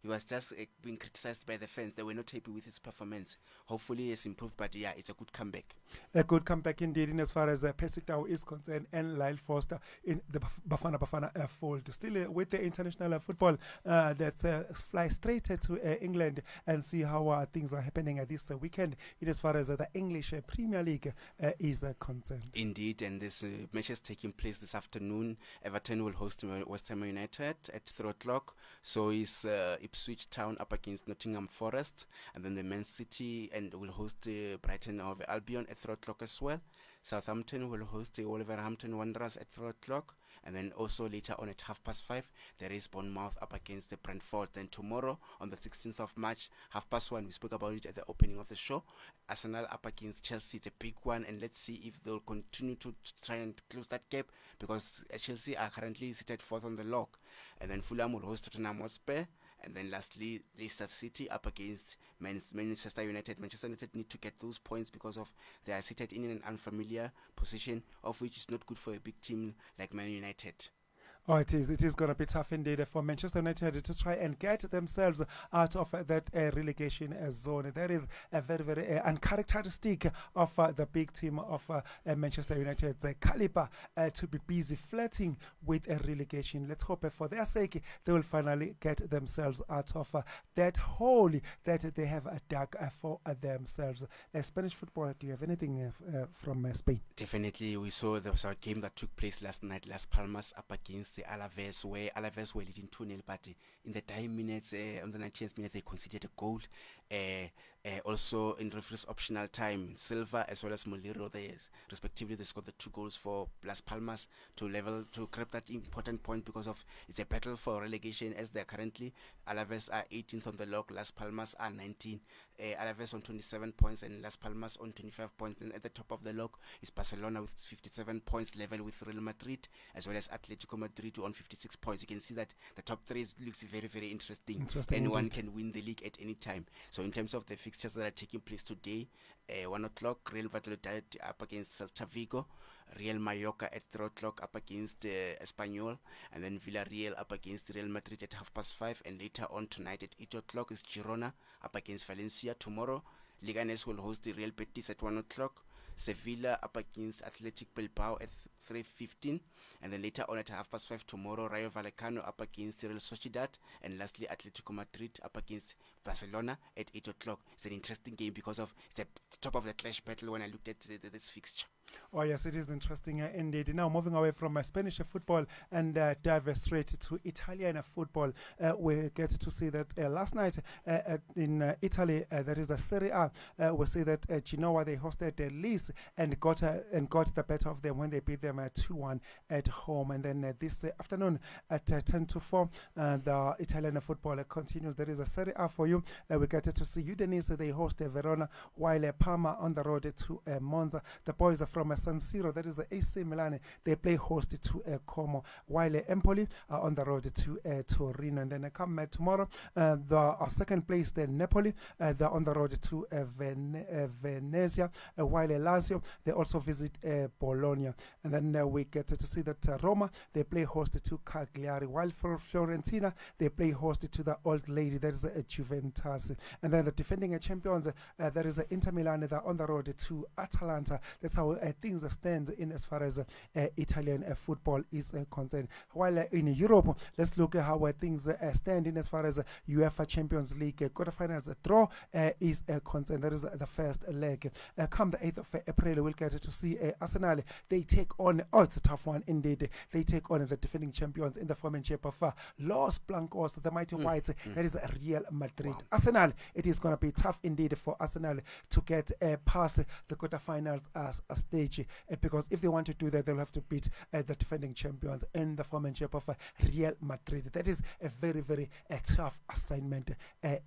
was just being criticized by the fans. They were not happy with his performance. Hopefully, he has improved, but yeah, it's a good comeback. A good comeback indeed, in as far as Percy Tau is concerned, and Lyle Foster in the Bafana Bafana fold. Still with the international football, let's fly straight to England and see how things are happening this weekend in as far as the English Premier League is concerned. Indeed, and this match is taking place this afternoon. Everton will host West Ham United at 3 o'clock. So is Ipswich Town up against Nottingham Forest, and then the Man City and will host Brighton of Albion at 3 o'clock as well. Southampton will host the Wolverhampton Wanderers at 3 o'clock. And then also later on at 5:30, there is Bournemouth up against the Brentford. Then tomorrow on the 16th of March, 1:30, we spoke about it at the opening of the show, Arsenal up against Chelsea. It's a big one, and let's see if they'll continue to try and close that gap, because Chelsea are currently seated 4th on the log. And then Fulham will host Tottenham Hotspur. And then lastly, Leicester City up against Manchester United. Manchester United need to get those points because of they are seated in an unfamiliar position, of which is not good for a big team like Man United. Oh, it is. It is going to be tough indeed for Manchester United to try and get themselves out of that relegation zone. That is a very, very uncharacteristic of the big team of Manchester United's caliber to be busy flirting with a relegation. Let's hope for their sake they will finally get themselves out of that hole that they have dug for themselves. Spanish football, do you have anything from Spain? Definitely. We saw there was a game that took place last night, Las Palmas up against the Alaves, where Alaves were leading 2-0, but in the time minutes, on the 90th minute, they conceded a goal. Also in referee's optional time, Silva as well as Molero, respectively, they scored the 2 goals for Las Palmas to grab that important point, because of it's a battle for relegation, as they're currently Alaves are 18th on the log, Las Palmas are 19. Alaves on 27 points and Las Palmas on 25 points. And at the top of the log is Barcelona with 57 points, level with Real Madrid, as well as Atletico Madrid on 56 points. You can see that the top 3 looks very, very interesting. Anyone can win the league at any time. So in terms of the fixtures that are taking place today, 1 o'clock, Real Valladolid up against Celta Vigo, Real Mallorca at 3 o'clock up against Espanyol, and then Villarreal up against Real Madrid at 5:30, and later on tonight at 8 o'clock is Girona up against Valencia. Tomorrow, Leganés will host the Real Betis at 1 o'clock, Sevilla up against Athletic Bilbao at 3:15, and then later on at 5:30 tomorrow, Rayo Vallecano up against Real Sociedad, and lastly Atletico Madrid up against Barcelona at 8 o'clock. It's an interesting game because of it's the top of the clash battle when I looked at this fixture. Oh, yes, it is interesting indeed. Now, moving away from Spanish football and dive straight to Italian football, we get to see that last night in Italy, there is a Serie A. We see that Genoa, they hosted Lecce and got the better of them when they beat them 2-1 at home. And then this afternoon at 10 to 4, the Italian football continues. There is a Serie A for you. We get to see Udinese, they host Verona, while Parma on the road to Monza. The boys are from San Siro, that is the AC Milan, they play host to Como, while Empoli are on the road to Torino. And then come tomorrow, the second place, the Napoli, they're on the road to Venezia, while Lazio, they also visit Bologna. And then we get to see that Roma, they play host to Cagliari, while for Fiorentina, they play host to the old lady, that is Juventus. And then the defending champions, there is Inter Milan, they're on the road to Atalanta. That's how things stand in as far as Italian football is concerned. While in Europe, let's look at how things stand in as far as UEFA Champions League quarterfinals draw is concerned. That is the first leg. Come the 8th of April, we'll get to see Arsenal. They take on, it's a tough one indeed. They take on the defending champions in the form and shape of Los Blancos, the mighty whites. That is Real Madrid. Wow. Arsenal, it is going to be tough indeed for Arsenal to get past the quarterfinals as a stage, because if they want to do that, they'll have to beat the defending champions in the form and shape of Real Madrid. That is a very, very tough assignment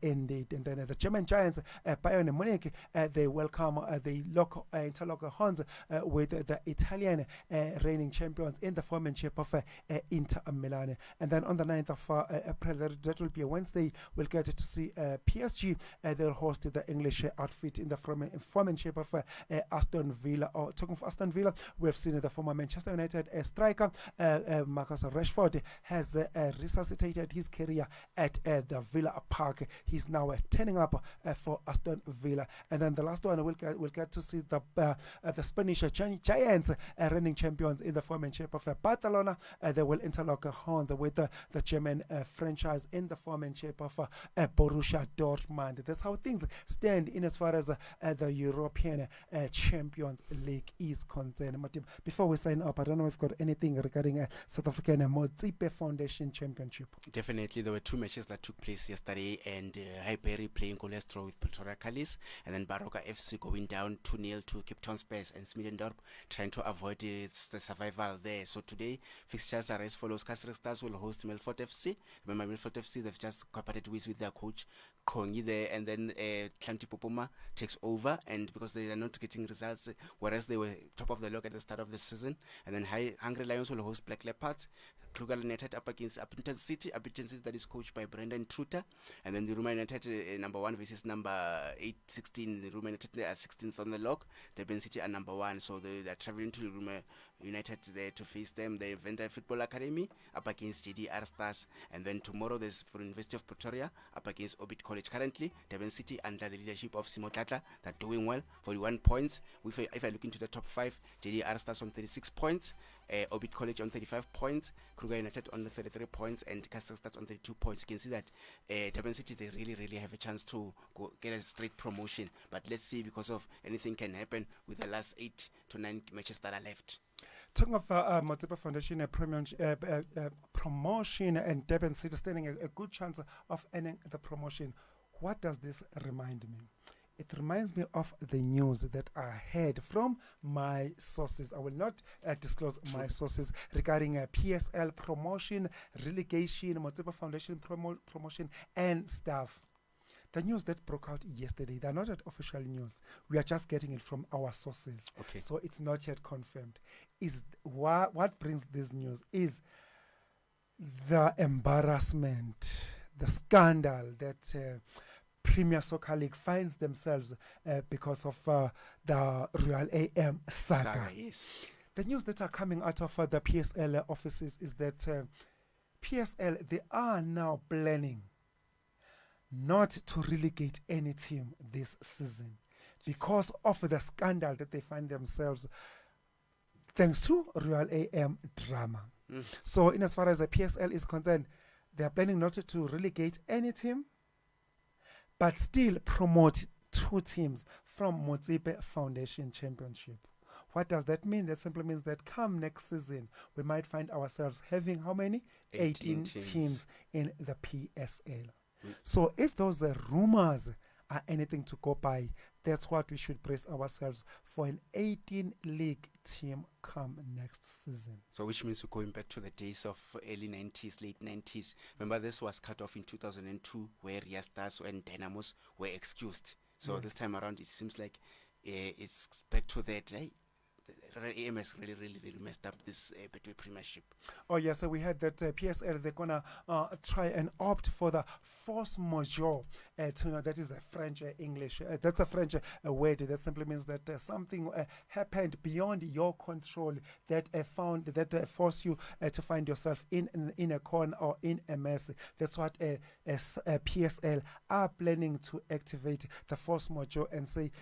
indeed. And then the German giants, Bayern Munich, they welcome the local interlock horns with the Italian reigning champions in the form and shape of Inter Milan. And then on the 9th of April, that will be a Wednesday, we'll get to see PSG. They'll host the English outfit in the form and shape of Aston Villa. Talking of Aston Villa, we have seen the former Manchester United striker Marcus Rashford has resuscitated his career at the Villa Park. He's now turning up for Aston Villa. And then the last one, we'll get to see the Spanish giants, reigning champions in the form and shape of Barcelona. They will interlock horns with the German franchise in the form and shape of Borussia Dortmund. That's how things stand in as far as the European Champions League is concerned. Before we sign up, I don't know if you've got anything regarding South African Motsepe Foundation Championship. Definitely, there were two matches that took place yesterday, and Highbury playing Golestro with Pretoria Callis, and then Baroka FC going down 2-0 to Cape Town Spurs, and Smedendorp trying to avoid the survival there. So today, fixtures are as follows. Castle Stars will host Milford FC. Remember, Milford FC, they've just cooperated with their coach Kongi there, and then Klanti Popoma takes over, and because they are not getting results, whereas they were top of the log at the start of the season. And then Hungry Lions will host Black Leopards. Kruger United up against Upington City that is coached by Brendan Truter. And then the Roma United number 1 versus number 16. The Roma United are 16th on the log. Durban City are number 1, so they are traveling to the Roma United there to face them. The Venda Football Academy up against JDR Stars. And then tomorrow there's for University of Pretoria up against Orbit College. Currently, Durban City under the leadership of Simo Tlatla, they're doing well, 41 points. If I look into the top 5, JDR Stars on 36 points. Orbit College on 35 points, Kruger United on 33 points, and Castle Stars on 32 points. You can see that Durban City, they really have a chance to get a straight promotion. But let's see, because of anything can happen with the last 8 to 9 matches that are left. Talking of Motsepe Foundation promotion and Durban City standing a good chance of earning the promotion, what does this remind me? It reminds me of the news that I heard from my sources. I will not disclose my sources regarding PSL promotion, relegation, Motsepe Foundation promotion, and stuff. The news that broke out yesterday, they're not official news. We are just getting it from our sources. Okay. So it's not yet confirmed. What brings this news is the embarrassment, the scandal that Premier Soccer League finds themselves because of the Real AM saga. Yes. The news that are coming out of the PSL offices is that PSL, they are now planning not to relegate any team this season because of the scandal that they find themselves thanks to Real AM drama. So in as far as the PSL is concerned, they are planning not to relegate any team, but still promote 2 teams from Motsepe Foundation Championship. What does that mean? That simply means that come next season, we might find ourselves having how many? 18 teams in the PSL. So if those rumors are anything to go by, that's what we should brace ourselves for, an 18 league team come next season. So which means we're going back to the days of early 90s, late 90s. Remember, this was cut off in 2002 where Ria Stars and Dynamos were excused. So this time around, it seems like it's back to that. AMS really messed up this Betway Premiership. Oh yes, so we had that PSL, they're gonna try and opt for the force majeure. That is a French English. That's a French word that simply means that something happened beyond your control that forced you to find yourself in a corner or in a mess. That's what PSL are planning to activate the force majeure and say,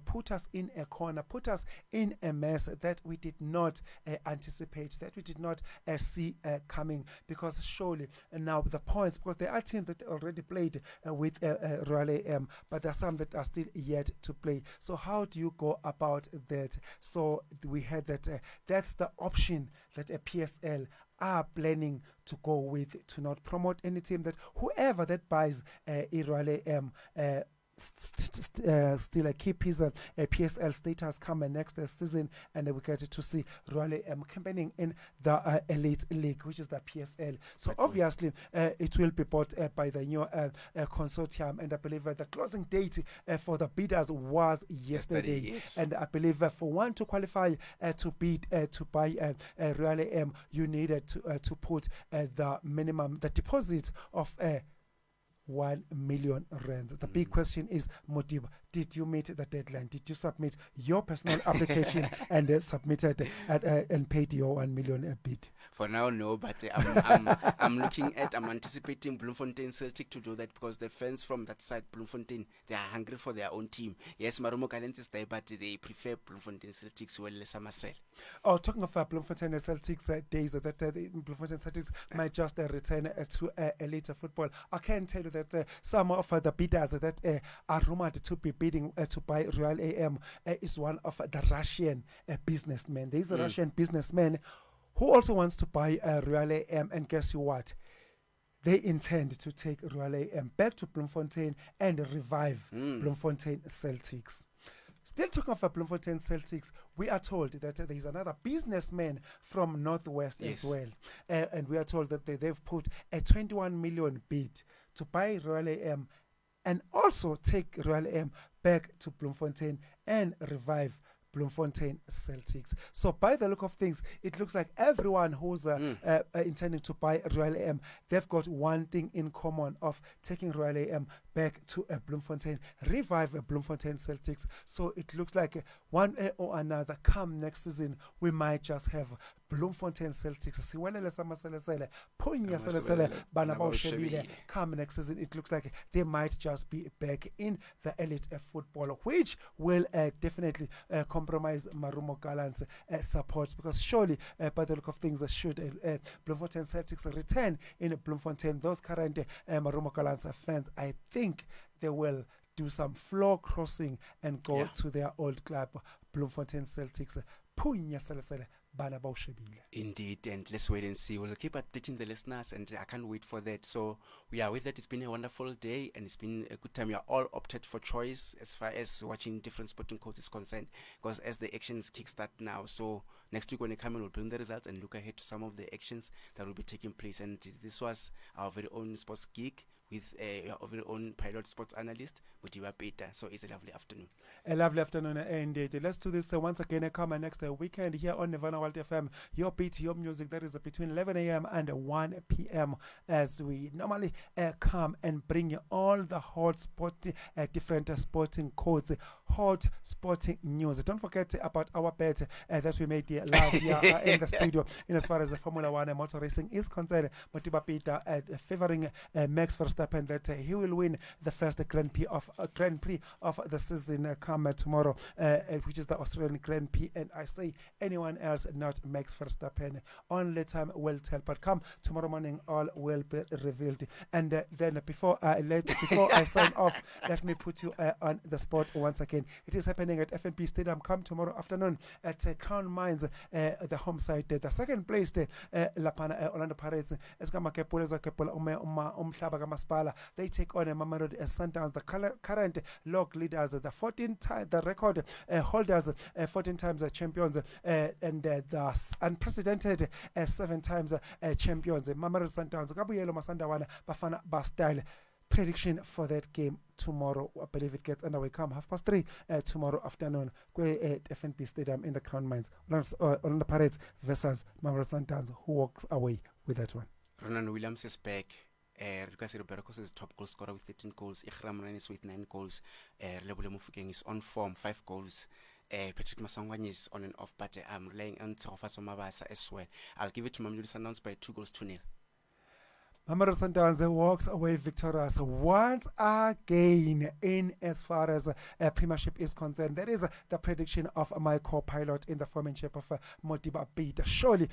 put us in a corner, put us in a mess that we did not anticipate, that we did not see coming, because surely now the points, because there are teams that already played with Royal AM, but there are some that are still yet to play. So how do you go about that? So we had that that's the option that a PSL are planning to go with, to not promote any team, that whoever that buys Royal AM still keep his PSL status come next season, and we get to see Royal campaigning in the Elite League, which is the PSL. So obviously it will be bought by the new consortium, and I believe the closing date for the bidders was yesterday. Yes. And I believe for one to qualify to bid to buy Royal AM, you needed to put the minimum, the deposit of 1 million rands. The big question is, Modiba, did you meet the deadline? Did you submit your personal application and submitted and paid your 1 million bid? For now, no, but I'm anticipating Bloemfontein Celtic to do that, because the fans from that side, Bloemfontein, they are hungry for their own team. Yes, Marumo Gallants is there, but they prefer Bloemfontein Celtics well as Marcel. Oh, talking of Bloemfontein Celtics days, that the Bloemfontein Celtics might just return to elite football. I can tell you that some of the bidders that are rumored to be bidding to buy Royal AM is one of the Russian businessmen. There is a Russian businessman who also wants to buy Royal AM, and guess what? They intend to take Royal AM back to Bloemfontein and revive Bloemfontein Celtics. Still talking of Bloemfontein Celtics, we are told that there is another businessman from Northwest as well. And we are told that they've put a 21 million bid to buy Royal AM and also take Royal AM back to Bloemfontein and revive Bloemfontein Celtics. So by the look of things, it looks like everyone who's intending to buy Royal AM, they've got one thing in common of taking Royal AM back to Bloemfontein, revive Bloemfontein Celtics. So it looks like one or another, come next season, we might just have Bloemfontein Celtics. Come next season, it looks like they might just be back in the elite football, which will definitely compromise Marumo Gallants' support, because surely by the look of things, should Bloemfontein Celtics return in Bloemfontein, those current Marumo Gallants fans, I think they will do some floor crossing and go to their old club, Bloemfontein Celtics. Indeed, and let's wait and see. We'll keep updating the listeners, and I can't wait for that. So we are with that. It's been a wonderful day, and it's been a good time. We are all opted for choice as far as watching different sporting codes is concerned, because as the actions kickstart now, so next week when they come in, we'll bring the results and look ahead to some of the actions that will be taking place. And this was our very own sports geek with our very own pilot sports analyst, Modiba Peter. So it's a lovely afternoon. A lovely afternoon indeed. Let's do this once again. Come next weekend here on Nirvana World FM. Your beat, your music. That is between 11 a.m. and 1 p.m. as we normally come and bring you all the hot sporting, different sporting codes, hot sporting news. Don't forget about our bet that we made live here in the studio. In as far as the Formula One motor racing is concerned, Modiba Peter favoring Max Verstappen Verstappen that he will win the first Grand Prix of the season come tomorrow, which is the Australian Grand Prix. And I say anyone else, not Max Verstappen. Only time will tell. But come tomorrow morning, all will be revealed. And then before I sign off, let me put you on the spot once again. It is happening at FNB Stadium. Come tomorrow afternoon at Crown Mines, the home side. The second place, Lapana Orlando Pirates. They take on Mamelodi Sundowns, the current log leaders, the 14 times the record holders, 14 times champions, and the unprecedented 7 times champions. Mamelodi Sundowns, Gabriel Masandawana, Bafana Bastyle. Prediction for that game tomorrow. I believe it gets underway. Come 3:30 tomorrow afternoon. At FNB Stadium in the Crown Mines. Orlando Pirates versus Mamelodi Sundowns. Who walks away with that one? Ronan Williams is back. Lucas Roberto is top goal scorer with 13 goals. Ikhram Ryan is with 9 goals. Lebule Mufokeng is on form, 5 goals. Patrick Masangwani is on and off, but I'm relying on Tsofaso Mabasa as well. I'll give it to Mamelodi Sundowns by 2-0. Mamelodi Sundowns walks away victorious once again in as far as Premiership is concerned. That is the prediction of my co-pilot in the formanship of Modiba Beat. Surely,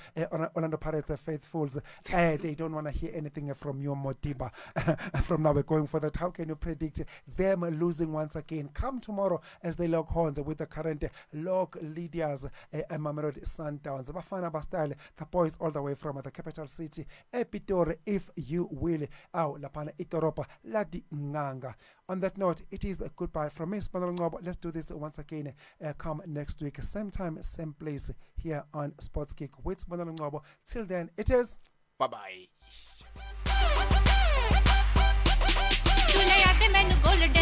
Orlando Pirates faithfuls, they don't want to hear anything from you, Modiba. From now, we're going for that. How can you predict them losing once again? Come tomorrow as they lock horns with the current log leaders, Mamelodi Sundowns. Bafana Bastyle, the boys all the way from the capital city, Epitor, if you will. Lapana Itoropa, Ladi Nganga. On that note, it is a goodbye from me, Spanol Ngobo. Let's do this once again. Come next week, same time, same place here on Sports Kick with Spanol Ngobo. Till then, it is bye-bye. golden